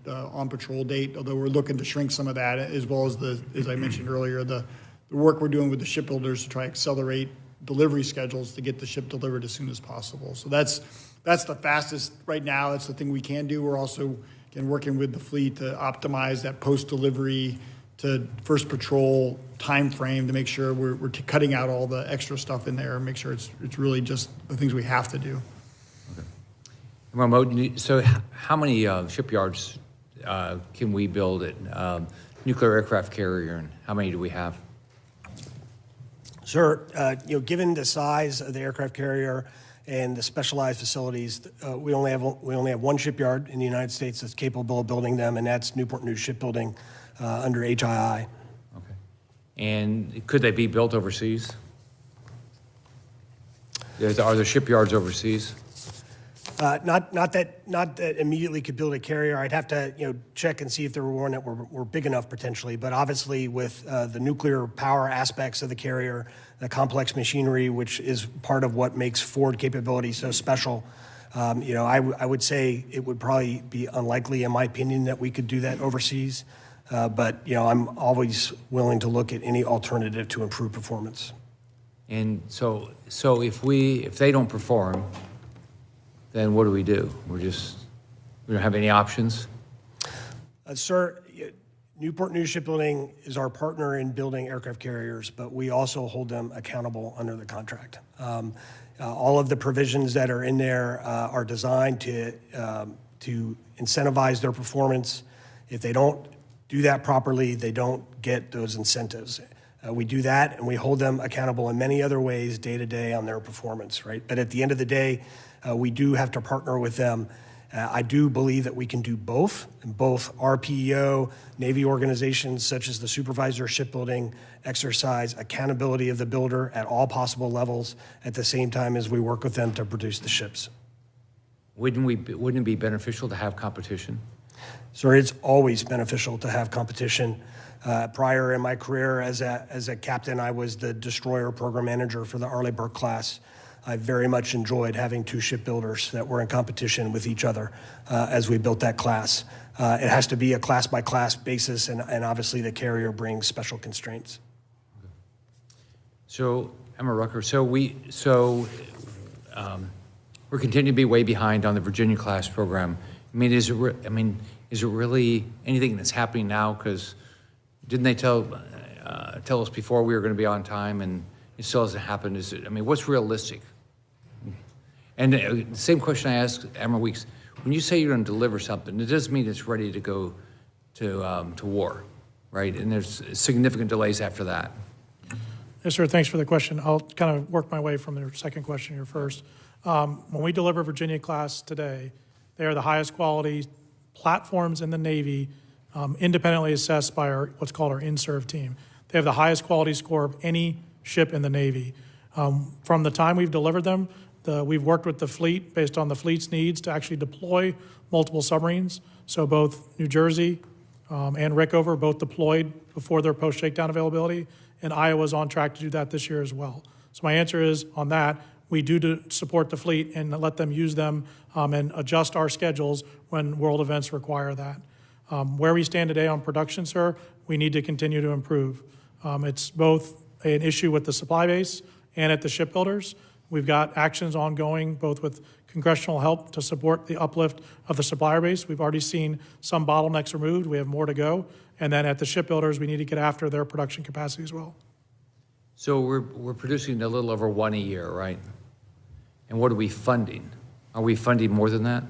on patrol date. Although we're looking to shrink some of that, as well as as I mentioned earlier, the work we're doing with the shipbuilders to try to accelerate delivery schedules to get the ship delivered as soon as possible. So that's the fastest right now. That's the thing we can do. We're also working with the fleet to optimize that post delivery to first patrol time frame to make sure we're cutting out all the extra stuff in there and make sure it's really just the things we have to do. Okay. Well, Moton, so how many shipyards can we build at nuclear aircraft carrier, and how many do we have? Sir, given the size of the aircraft carrier and the specialized facilities, we only have one shipyard in the United States that's capable of building them, and that's Newport News Shipbuilding under HII. Okay. And could they be built overseas? Are there shipyards overseas? Not that immediately could build a carrier. I'd have to check and see if there were one that were big enough potentially. But obviously, with the nuclear power aspects of the carrier, the complex machinery, which is part of what makes forward capability so special, I would say it would probably be unlikely, in my opinion, that we could do that overseas. But I'm always willing to look at any alternative to improve performance. And so if they don't perform, then what do? We don't have any options? Sir, Newport News Shipbuilding is our partner in building aircraft carriers, but we also hold them accountable under the contract. All of the provisions that are in there are designed to incentivize their performance. If they don't do that properly, they don't get those incentives. We do that, and we hold them accountable in many other ways day to day on their performance, right? But at the end of the day, we do have to partner with them. I do believe that we can do both, and both RPO, Navy organizations such as the Supervisor of Shipbuilding exercise accountability of the builder at all possible levels at the same time as we work with them to produce the ships. Wouldn't it be beneficial to have competition? Sir, it's always beneficial to have competition. Prior in my career as a captain, I was the destroyer program manager for the Arleigh Burke class. I very much enjoyed having two shipbuilders that were in competition with each other as we built that class. It has to be a class-by-class basis, and obviously the carrier brings special constraints. So, Emma Rucker, we're continuing to be way behind on the Virginia class program. Is it really anything that's happening now? Because didn't they tell us before we were going to be on time, and it still hasn't happened? What's realistic? And the same question I asked Emma Weeks. When you say you're going to deliver something, it doesn't mean it's ready to go to war, right? And there's significant delays after that. Yes, sir. Thanks for the question. I'll kind of work my way from the second question here first. When we deliver Virginia class today, they are the highest quality platforms in the Navy, independently assessed by what's called our in-serve team. They have the highest quality score of any ship in the Navy. From the time we've delivered them, we've worked with the fleet based on the fleet's needs to actually deploy multiple submarines. So both New Jersey and Rickover both deployed before their post-shakedown availability, and Iowa's on track to do that this year as well. So my answer is, on that, we do support the fleet and let them use them and adjust our schedules when world events require that. Where we stand today on production, sir, we need to continue to improve. It's both an issue with the supply base and at the shipbuilders. We've got actions ongoing, both with congressional help to support the uplift of the supplier base. We've already seen some bottlenecks removed. We have more to go. And then at the shipbuilders, we need to get after their production capacity as well. So we're producing a little over one a year, right? And what are we funding? Are we funding more than that?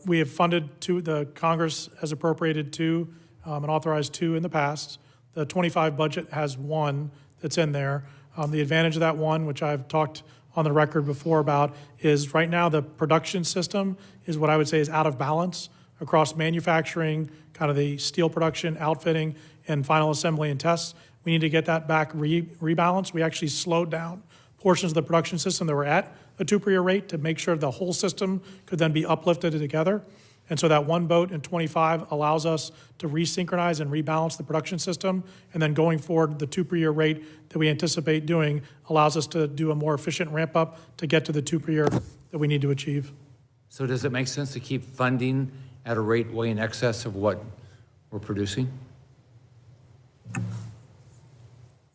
We have funded two, the Congress has appropriated two and authorized two in the past. The 25 budget has one that's in there. The advantage of that one, which I've talked on the record before about, is right now the production system is what I would say is out of balance across manufacturing, kind of the steel production, outfitting, and final assembly and tests. We need to get that back rebalanced. We actually slowed down portions of the production system that were at a 2 per year rate to make sure the whole system could then be uplifted together. And so that one boat in 25 allows us to resynchronize and rebalance the production system. And then going forward, the 2 per year rate that we anticipate doing allows us to do a more efficient ramp up to get to the 2 per year that we need to achieve. So does it make sense to keep funding at a rate way in excess of what we're producing?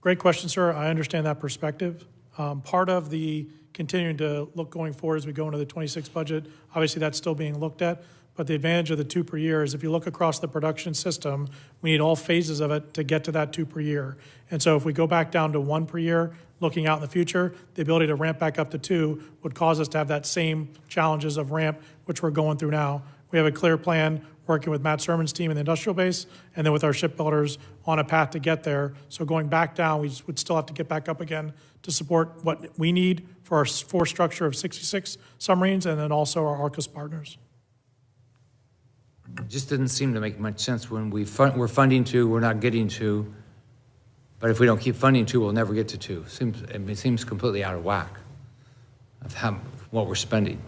Great question, sir. I understand that perspective. Part of the continuing to look going forward as we go into the 26 budget, obviously that's still being looked at. But the advantage of the 2 per year is if you look across the production system, we need all phases of it to get to that 2 per year. And so if we go back down to 1 per year, looking out in the future, the ability to ramp back up to 2 would cause us to have that same challenges of ramp, which we're going through now. We have a clear plan working with Matt Sermon's team in the industrial base, and then with our shipbuilders on a path to get there. So going back down, we would still have to get back up again to support what we need for our force structure of 66 submarines and then also our AUKUS partners. It just didn't seem to make much sense when we're funding 2, we're not getting 2. But if we don't keep funding 2, we'll never get to 2. It seems completely out of whack of what we're spending.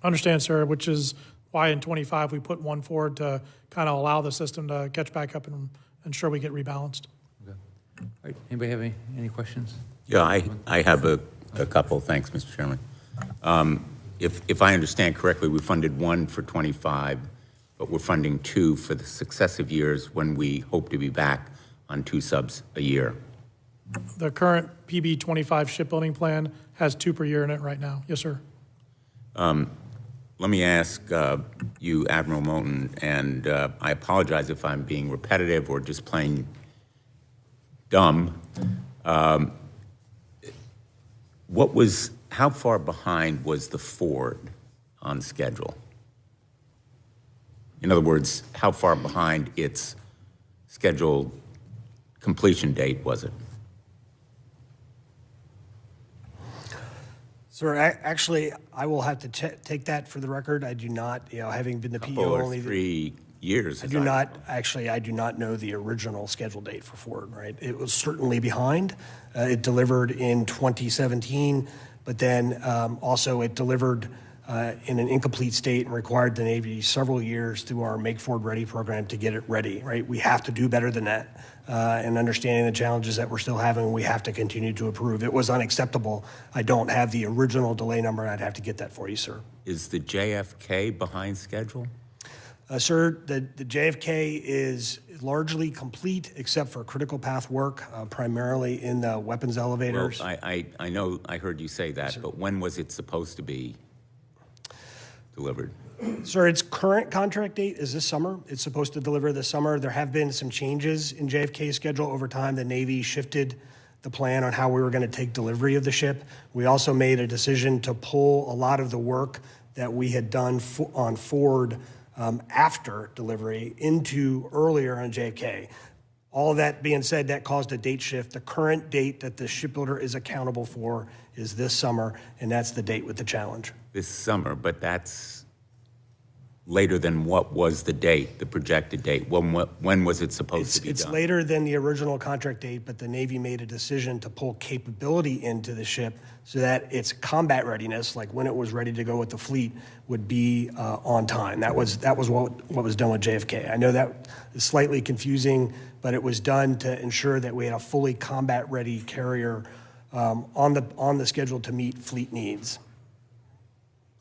Understand, sir, which is why in 25 we put 1 forward to kind of allow the system to catch back up and ensure we get rebalanced. Okay. All right. Anybody have any questions? Yeah, I have a couple. Thanks, Mr. Chairman. If I understand correctly, we funded 1 for 25, but we're funding 2 for the successive years when we hope to be back on 2 subs a year. The current PB 25 shipbuilding plan has 2 per year in it right now. Yes, sir. Let me ask you, Admiral Moton, and I apologize if I'm being repetitive or just plain dumb. How far behind was the Ford on schedule? In other words, how far behind its scheduled completion date was it? Sir, actually, I will have to take that for the record. I do not, having been the PO only 3 years. I do not know the original schedule date for Ford, right? It was certainly behind. It delivered in 2017, but then also it delivered in an incomplete state and required the Navy several years through our Make Ford Ready program to get it ready, right? We have to do better than that. And understanding the challenges that we're still having, we have to continue to improve. It was unacceptable. I don't have the original delay number. I'd have to get that for you, sir. Is the JFK behind schedule? Sir, the JFK is largely complete except for critical path work, primarily in the weapons elevators. Well, I know I heard you say that, but when was it supposed to be delivered? Sir, its current contract date is this summer. It's supposed to deliver this summer. There have been some changes in JFK's schedule over time. The Navy shifted the plan on how we were going to take delivery of the ship. We also made a decision to pull a lot of the work that we had done on Ford after delivery into earlier on JFK. All of that being said, that caused a date shift. The current date that the shipbuilder is accountable for is this summer, and that's the date with the challenge. This summer, but that's later than what was the date, the projected date? When was it supposed to be It's done? later than the original contract date, but the Navy made a decision to pull capability into the ship so that its combat readiness, like when it was ready to go with the fleet, would be on time. That was what was done with JFK. I know that is slightly confusing, but it was done to ensure that we had a fully combat-ready carrier on the schedule to meet fleet needs.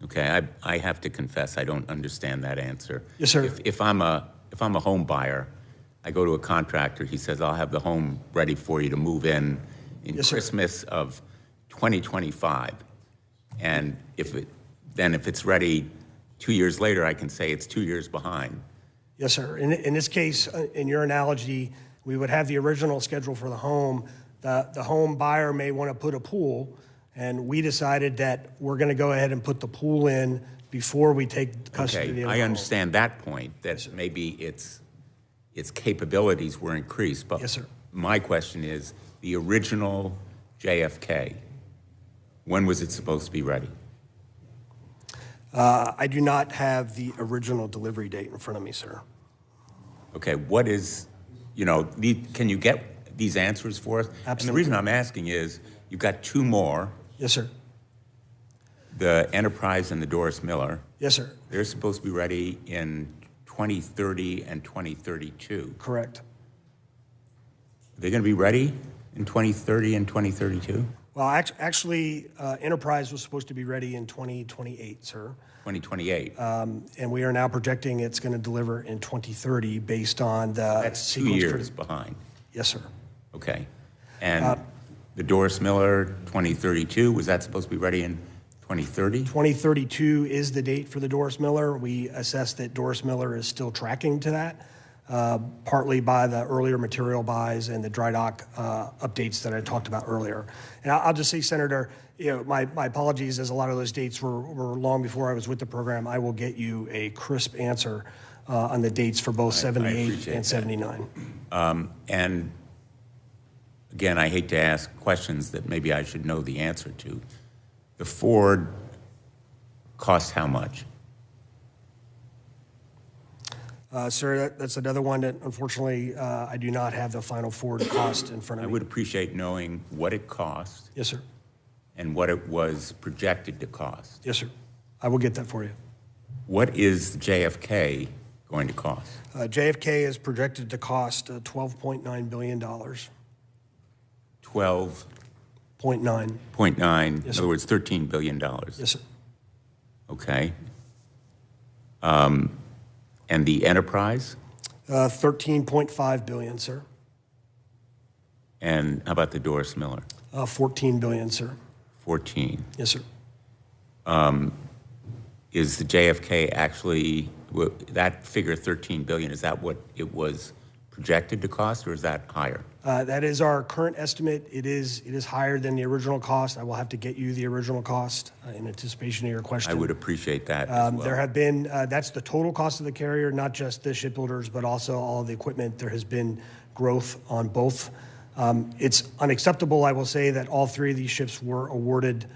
Okay, I have to confess, I don't understand that answer. Yes, sir. If I'm a home buyer, I go to a contractor, he says, I'll have the home ready for you to move in Yes, sir. Christmas of 2025. And if it's ready 2 years later, I can say it's 2 years behind. Yes, sir. In this case, in your analogy, we would have the original schedule for the home. The home buyer may want to put a pool, and we decided that we're going to go ahead and put the pool in before we take custody of the home. I understand that point, that maybe its capabilities were increased. But Yes, sir. my question is, the original JFK, when was it supposed to be ready? I do not have the original delivery date in front of me, sir. Okay, what is, can you get these answers for us? Absolutely. And the reason I'm asking is, you've got two more, Yes, sir. the Enterprise and the Doris Miller. Yes, sir. They're supposed to be ready in 2030 and 2032. Correct. Are they going to be ready in 2030 and 2032? Well, actually, Enterprise was supposed to be ready in 2028, sir. 2028. And we are now projecting it's going to deliver in 2030 based on the That's 2 sequence. years behind. Yes, sir. Okay. And the Doris Miller, 2032, was that supposed to be ready in 2030? 2032 is the date for the Doris Miller. We assess that Doris Miller is still tracking to that, partly by the earlier material buys and the dry dock updates that I talked about earlier. And I'll just say, Senator, my apologies, as a lot of those dates were long before I was with the program. I will get you a crisp answer on the dates for both 78 and 79. And again, I hate to ask questions that maybe I should know the answer to. The Ford cost how much? Sir, that's another one that unfortunately I do not have the final Ford cost in front of I me. would appreciate knowing what it cost Yes, sir. and what it was projected to cost. Yes, sir. I will get that for you. What is JFK going to cost? JFK is projected to cost $12.9 billion. 12.9. 0.9. In Yes, other words, $13 billion. Yes, sir. Okay. And the Enterprise? 13.5 billion, sir. And how about the Doris Miller? 14 billion, sir. 14. Yes, sir. Is the JFK actually, that figure 13 billion, is that what it was projected to cost, or is that higher? That is our current estimate. It is higher than the original cost. I will have to get you the original cost in anticipation of your question. I would appreciate that as well. There have been, that's the total cost of the carrier, not just the shipbuilders, but also all of the equipment. There has been growth on both. It's unacceptable, I will say, that all three of these ships were awarded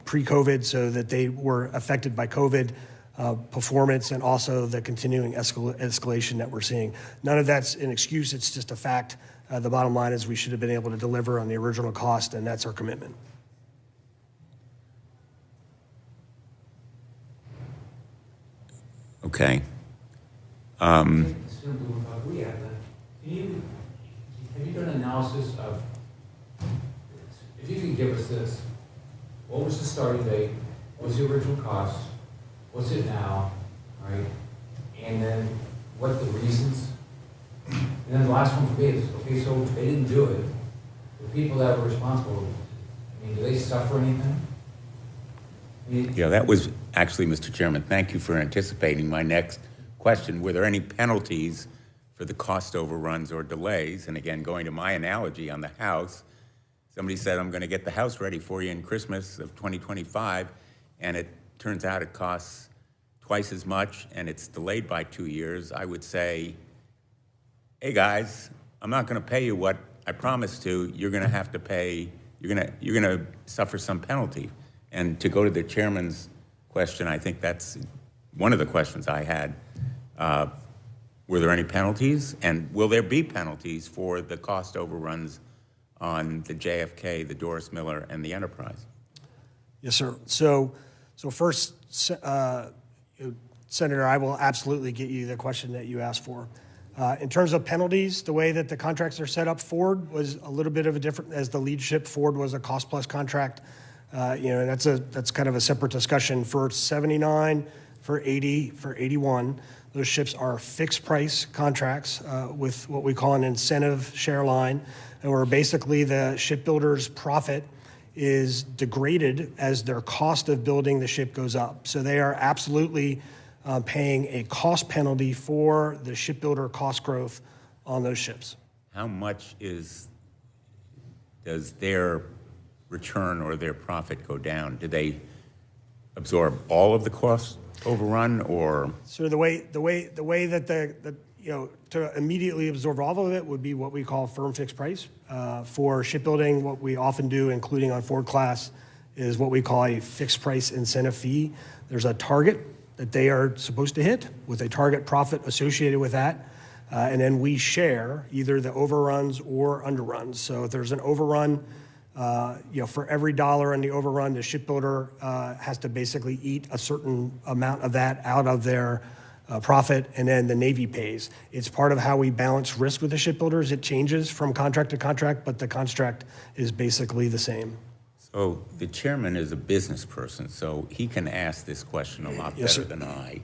pre-COVID, so that they were affected by COVID performance and also the continuing escalation that we're seeing. None of that's an excuse, it's just a fact. The bottom line is we should have been able to deliver on the original cost, and that's our commitment. Okay. Have you done an analysis of, if you could give us this, what was the starting date, what was the original cost, what's it now, right? And then what the reasons? And then the last one for me is, okay, so if they didn't do it, the people that were responsible, I mean, do they suffer anything? Yeah, that was actually, Mr. Chairman, thank you for anticipating my next question. Were there any penalties for the cost overruns or delays? And again, going to my analogy on the house, somebody said, I'm going to get the house ready for you in Christmas of 2025, and it turns out it costs twice as much and it's delayed by 2 years. I would say, hey guys, I'm not going to pay you what I promised to. You're going to have to pay. You're going to suffer some penalty. And to go to the chairman's question, I think that's one of the questions I had. Were there any penalties? And will there be penalties for the cost overruns on the JFK, the Doris Miller, and the Enterprise? Yes, sir. So first, Senator, I will absolutely get you the question that you asked for. In terms of penalties, the way that the contracts are set up, Ford was a little bit of a different, as the lead ship, Ford was a cost-plus contract. And that's kind of a separate discussion. For 79, for 80, for 81, those ships are fixed-price contracts with what we call an incentive share line, and where basically the shipbuilder's profit is degraded as their cost of building the ship goes up. So they are absolutely paying a cost penalty for the shipbuilder cost growth on those ships. How much does their return or their profit go down? Do they absorb all of the cost overrun, or? So the way that to immediately absorb all of it would be what we call firm fixed price. For shipbuilding, what we often do, including on Ford class, is what we call a fixed price incentive fee. There's a target that they are supposed to hit with a target profit associated with that. And then we share either the overruns or underruns. So if there's an overrun, for every dollar in the overrun, the shipbuilder has to basically eat a certain amount of that out of their profit, and then the Navy pays. It's part of how we balance risk with the shipbuilders. It changes from contract to contract, but the contract is basically the same. So the chairman is a business person, so he can ask this question a lot better than I.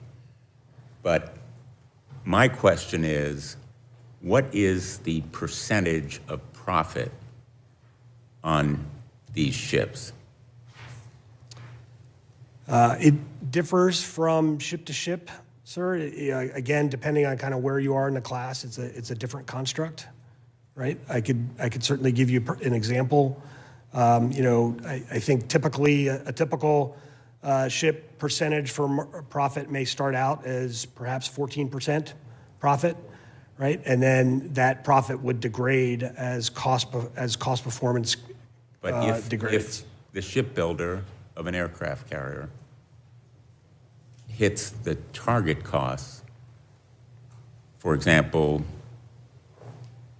But my question is, what is the percentage of profit on these ships? It differs from ship to ship, sir. Again, depending on kind of where you are in the class, it's a different construct, right? I could certainly give you an example. I think typically a typical ship percentage for profit may start out as perhaps 14% profit, right? And then that profit would degrade as cost performance degrades. If the shipbuilder of an aircraft carrier hits the target costs, for example,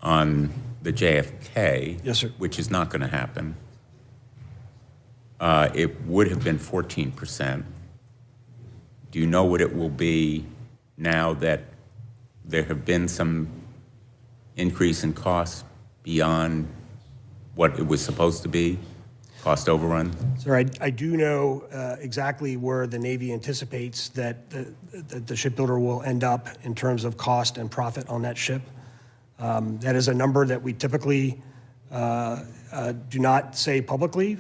on the JFK, yes, sir, which is not going to happen, it would have been 14%. Do you know what it will be now that there have been some increase in costs beyond what it was supposed to be, cost overrun? Sir, I do know exactly where the Navy anticipates that the shipbuilder will end up in terms of cost and profit on that ship. That is a number that we typically do not say publicly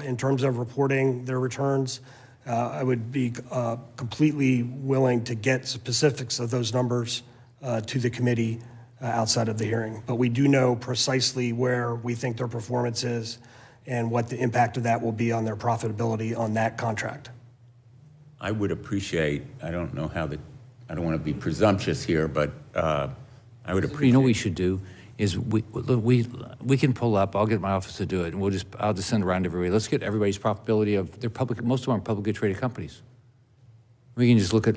in terms of reporting their returns. I would be completely willing to get specifics of those numbers to the committee outside of the hearing. But we do know precisely where we think their performance is and what the impact of that will be on their profitability on that contract. I would appreciate, I don't know how I don't want to be presumptuous here, but I would appreciate. You know what we should do is we can pull up, I'll get my office to do it, and I'll just send around to everybody. Let's get everybody's profitability of their public, most of them are publicly traded companies. We can just look at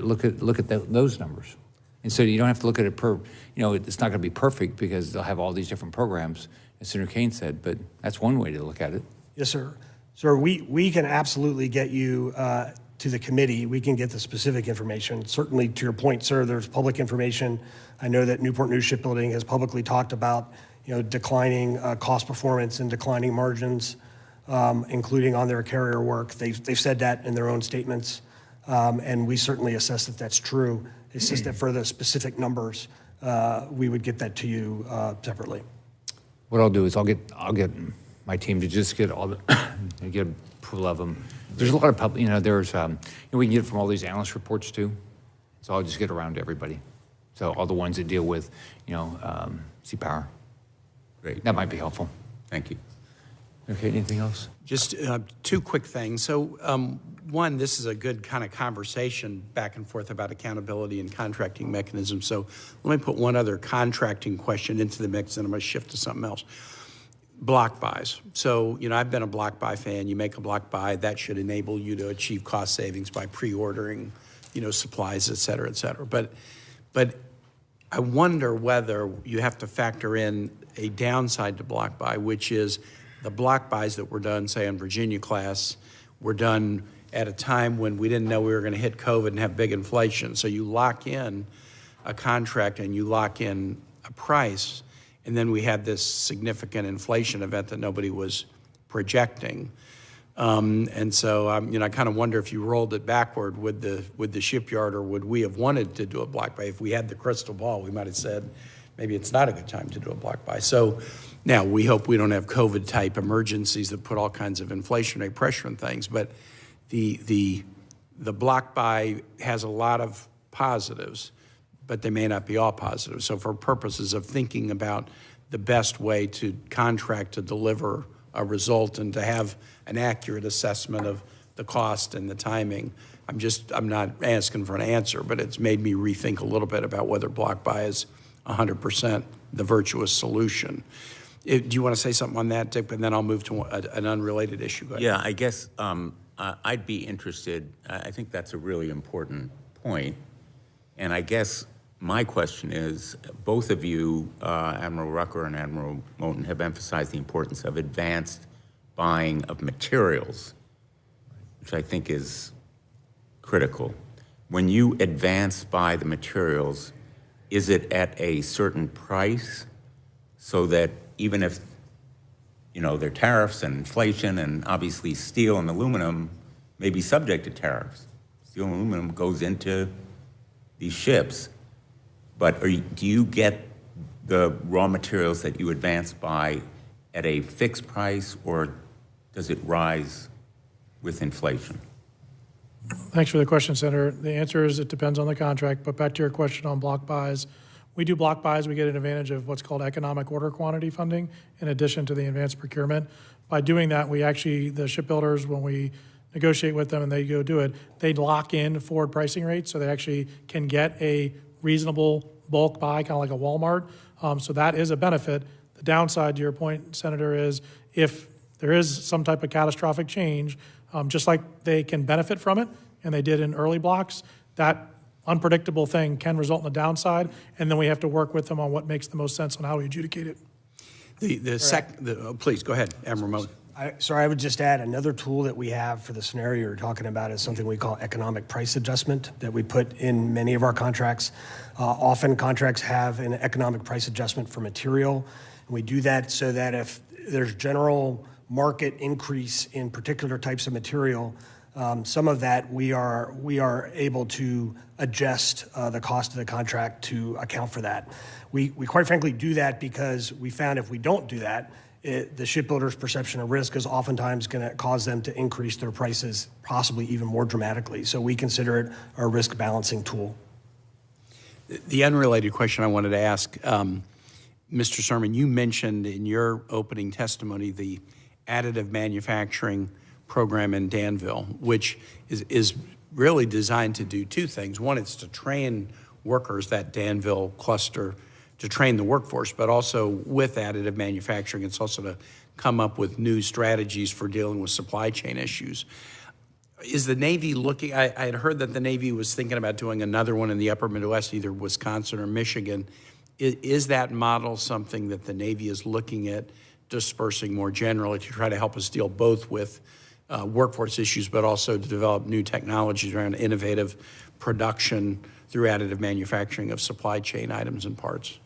those numbers. And so you don't have to look at it it's not going to be perfect because they'll have all these different programs, as Senator Kane said, but that's one way to look at it. Yes, sir. Sir, we can absolutely get you to the committee. We can get the specific information. Certainly, to your point, sir, there's public information. I know that Newport News Shipbuilding has publicly talked about, declining cost performance and declining margins, including on their carrier work. They've said that in their own statements, and we certainly assess that that's true. It's just that for the specific numbers, we would get that to you separately. What I'll do is I'll get my team to just get all get approval of them. There's a lot of public, we can get it from all these analyst reports too. So I'll just get around to everybody. So all the ones that deal with, seapower. Great. That might be helpful. Thank you. Okay, anything else? Just two quick things. So one, this is a good kind of conversation back and forth about accountability and contracting mechanisms. So let me put one other contracting question into the mix, and I'm going to shift to something else. Block buys. So, I've been a block buy fan. You make a block buy, that should enable you to achieve cost savings by pre-ordering, supplies, et cetera, et cetera. But I wonder whether you have to factor in a downside to block buy, which is the block buys that were done, say, on Virginia class, were done at a time when we didn't know we were going to hit COVID and have big inflation. So you lock in a contract and you lock in a price, and then we had this significant inflation event that nobody was projecting. And so, I kind of wonder if you rolled it backward with the shipyard, or would we have wanted to do a block buy? If we had the crystal ball, we might have said, maybe it's not a good time to do a block buy. So now we hope we don't have COVID-type emergencies that put all kinds of inflationary pressure on things, but the block buy has a lot of positives, but they may not be all positive. So for purposes of thinking about the best way to contract to deliver a result and to have an accurate assessment of the cost and the timing, I'm not asking for an answer, but it's made me rethink a little bit about whether block buy is 100% the virtuous solution. Do you want to say something on that, Dick? And then I'll move to an unrelated issue. Yeah, I guess I'd be interested. I think that's a really important point. And I guess my question is, both of you, Admiral Rucker and Admiral Moton, have emphasized the importance of advanced buying of materials, which I think is critical. When you advance buy the materials, is it at a certain price so that even if, there are tariffs and inflation, and obviously steel and aluminum may be subject to tariffs. Steel and aluminum goes into these ships, but do you get the raw materials that you advance buy at a fixed price, or does it rise with inflation? Thanks for the question, Senator. The answer is it depends on the contract, but back to your question on block buys. We do block buys, we get an advantage of what's called economic order quantity funding in addition to the advanced procurement. By doing that, the shipbuilders, when we negotiate with them and they go do it, they lock in forward pricing rates so they actually can get a reasonable bulk buy, kind of like a Walmart. So that is a benefit. The downside to your point, Senator, is if there is some type of catastrophic change, just like they can benefit from it, and they did in early blocks, that unpredictable thing can result in a downside, and then we have to work with them on what makes the most sense on how we adjudicate it. Please, go ahead, Admiral Moton. I would just add another tool that we have for the scenario you're talking about is something we call economic price adjustment that we put in many of our contracts. Often contracts have an economic price adjustment for material. And we do that so that if there's general market increase in particular types of material, some of that we are able to adjust the cost of the contract to account for that. We quite frankly do that because we found if we don't do that, the shipbuilder's perception of risk is oftentimes going to cause them to increase their prices possibly even more dramatically. So we consider it a risk balancing tool. The unrelated question I wanted to ask, Mr. Sermon, you mentioned in your opening testimony the additive manufacturing program in Danville, which is really designed to do two things. One, it's to train workers, that Danville cluster, to train the workforce, but also with additive manufacturing, it's also to come up with new strategies for dealing with supply chain issues. Is the Navy looking, I had heard that the Navy was thinking about doing another one in the upper Midwest, either Wisconsin or Michigan. Is that model something that the Navy is looking at dispersing more generally to try to help us deal both with workforce issues, but also to develop new technologies around innovative production through additive manufacturing of supply chain items and parts?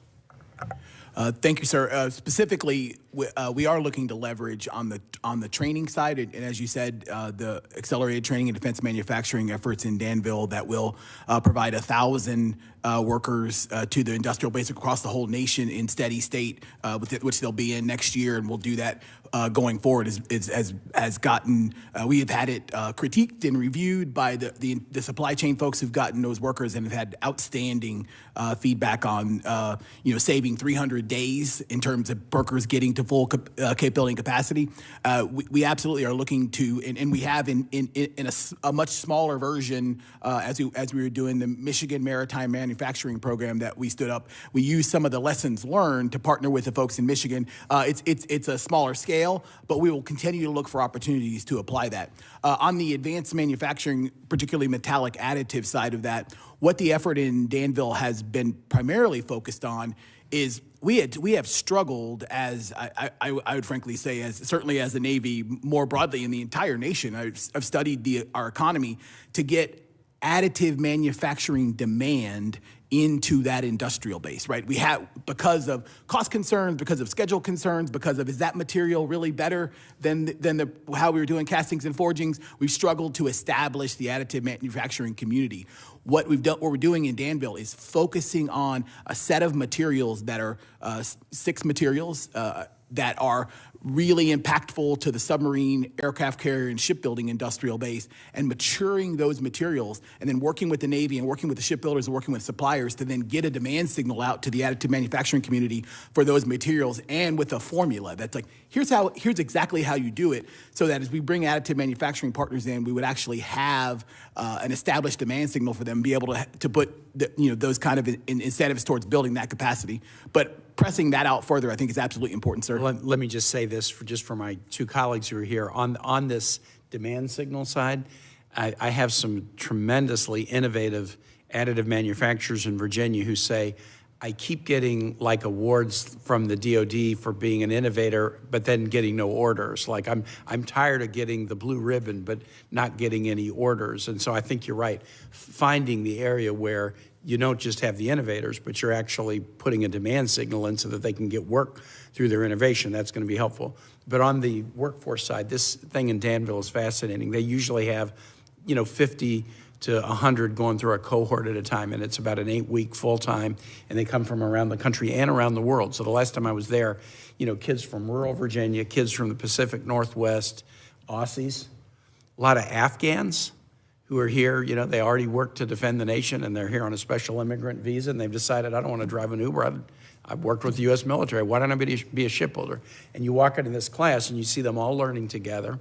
Thank you, sir. Specifically, we are looking to leverage on the training side, and as you said, the accelerated training and defense manufacturing efforts in Danville that will provide 1,000 workers to the industrial base across the whole nation in steady state, which they'll be in next year, and we'll do that going forward. Has gotten we have had it critiqued and reviewed by the supply chain folks who've gotten those workers and have had outstanding feedback on saving 300 days in terms of workers getting to to full capability and capacity. We absolutely are looking to, and we have in a much smaller version as we were doing the Michigan Maritime Manufacturing Program that we stood up. We used some of the lessons learned to partner with the folks in Michigan. It's a smaller scale, but we will continue to look for opportunities to apply that. On the advanced manufacturing, particularly metallic additive side of that, what the effort in Danville has been primarily focused on is we have struggled, as I would frankly say, as certainly as the Navy, more broadly in the entire nation. I've studied our economy to get additive manufacturing demand into that industrial base, right? We have, because of cost concerns, because of schedule concerns, because of, is that material really better than how we were doing castings and forgings? We've struggled to establish the additive manufacturing community. What we're doing in Danville is focusing on a set of materials that are 6 materials that are really impactful to the submarine, aircraft carrier, and shipbuilding industrial base, and maturing those materials, and then working with the Navy and working with the shipbuilders and working with suppliers to then get a demand signal out to the additive manufacturing community for those materials, and with a formula that's like, here's exactly how you do it, so that as we bring additive manufacturing partners in, we would actually have an established demand signal for them, be able to put those kind of incentives towards building that capacity. But pressing that out further, I think, is absolutely important, sir. Let me just say this for my 2 colleagues who are here. On this demand signal side, I have some tremendously innovative additive manufacturers in Virginia who say, I keep getting like awards from the DoD for being an innovator, but then getting no orders. Like I'm tired of getting the blue ribbon, but not getting any orders. And so I think you're right. Finding the area where you don't just have the innovators, but you're actually putting a demand signal in so that they can get work through their innovation. That's going to be helpful. But on the workforce side, this thing in Danville is fascinating. They usually have, 50 to 100 going through a cohort at a time, and it's about an 8-week full-time, and they come from around the country and around the world. So the last time I was there, kids from rural Virginia, kids from the Pacific Northwest, Aussies, a lot of Afghans who are here. They already work to defend the nation, and they're here on a special immigrant visa, and they've decided, I don't want to drive an Uber. I've worked with the U.S. military. Why don't I be a shipbuilder? And you walk into this class, and you see them all learning together,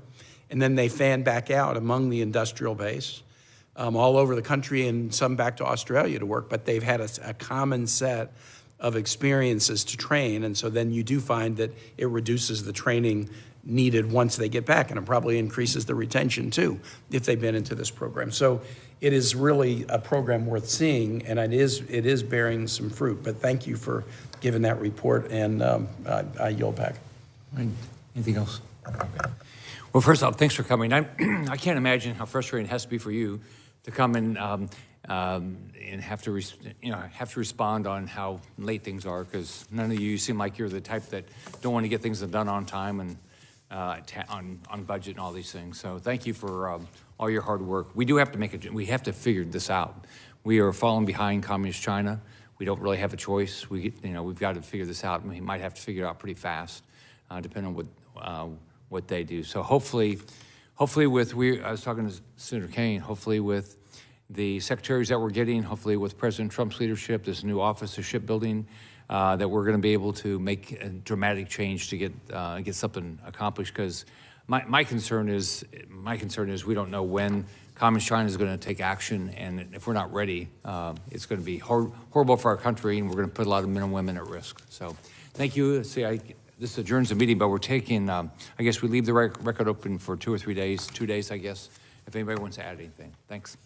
and then they fan back out among the industrial base, all over the country, and some back to Australia to work, but they've had a common set of experiences to train, and so then you do find that it reduces the training needed once they get back, and it probably increases the retention too if they've been into this program. So it is really a program worth seeing, and it is bearing some fruit. But thank you for giving that report, and I yield back. Anything else? Well, first off, thanks for coming. I can't imagine how frustrating it has to be for you to come and have to respond on how late things are, because none of you seem like you're the type that don't want to get things done on time and on budget and all these things. So thank you for all your hard work. We do have to we have to figure this out. We are falling behind Communist China. We don't really have a choice. We've got to figure this out, and we might have to figure it out pretty fast, depending on what they do. So hopefully I was talking to Senator Kane, hopefully with the secretaries that we're getting, hopefully with President Trump's leadership, this new Office of Shipbuilding, that we're going to be able to make a dramatic change to get something accomplished. Because my concern is we don't know when Communist China is going to take action, and if we're not ready, it's going to be horrible for our country, and we're going to put a lot of men and women at risk. So, thank you. This adjourns the meeting, but we're taking. I guess we leave the record open for 2 or 3 days. 2 days, I guess. If anybody wants to add anything, thanks.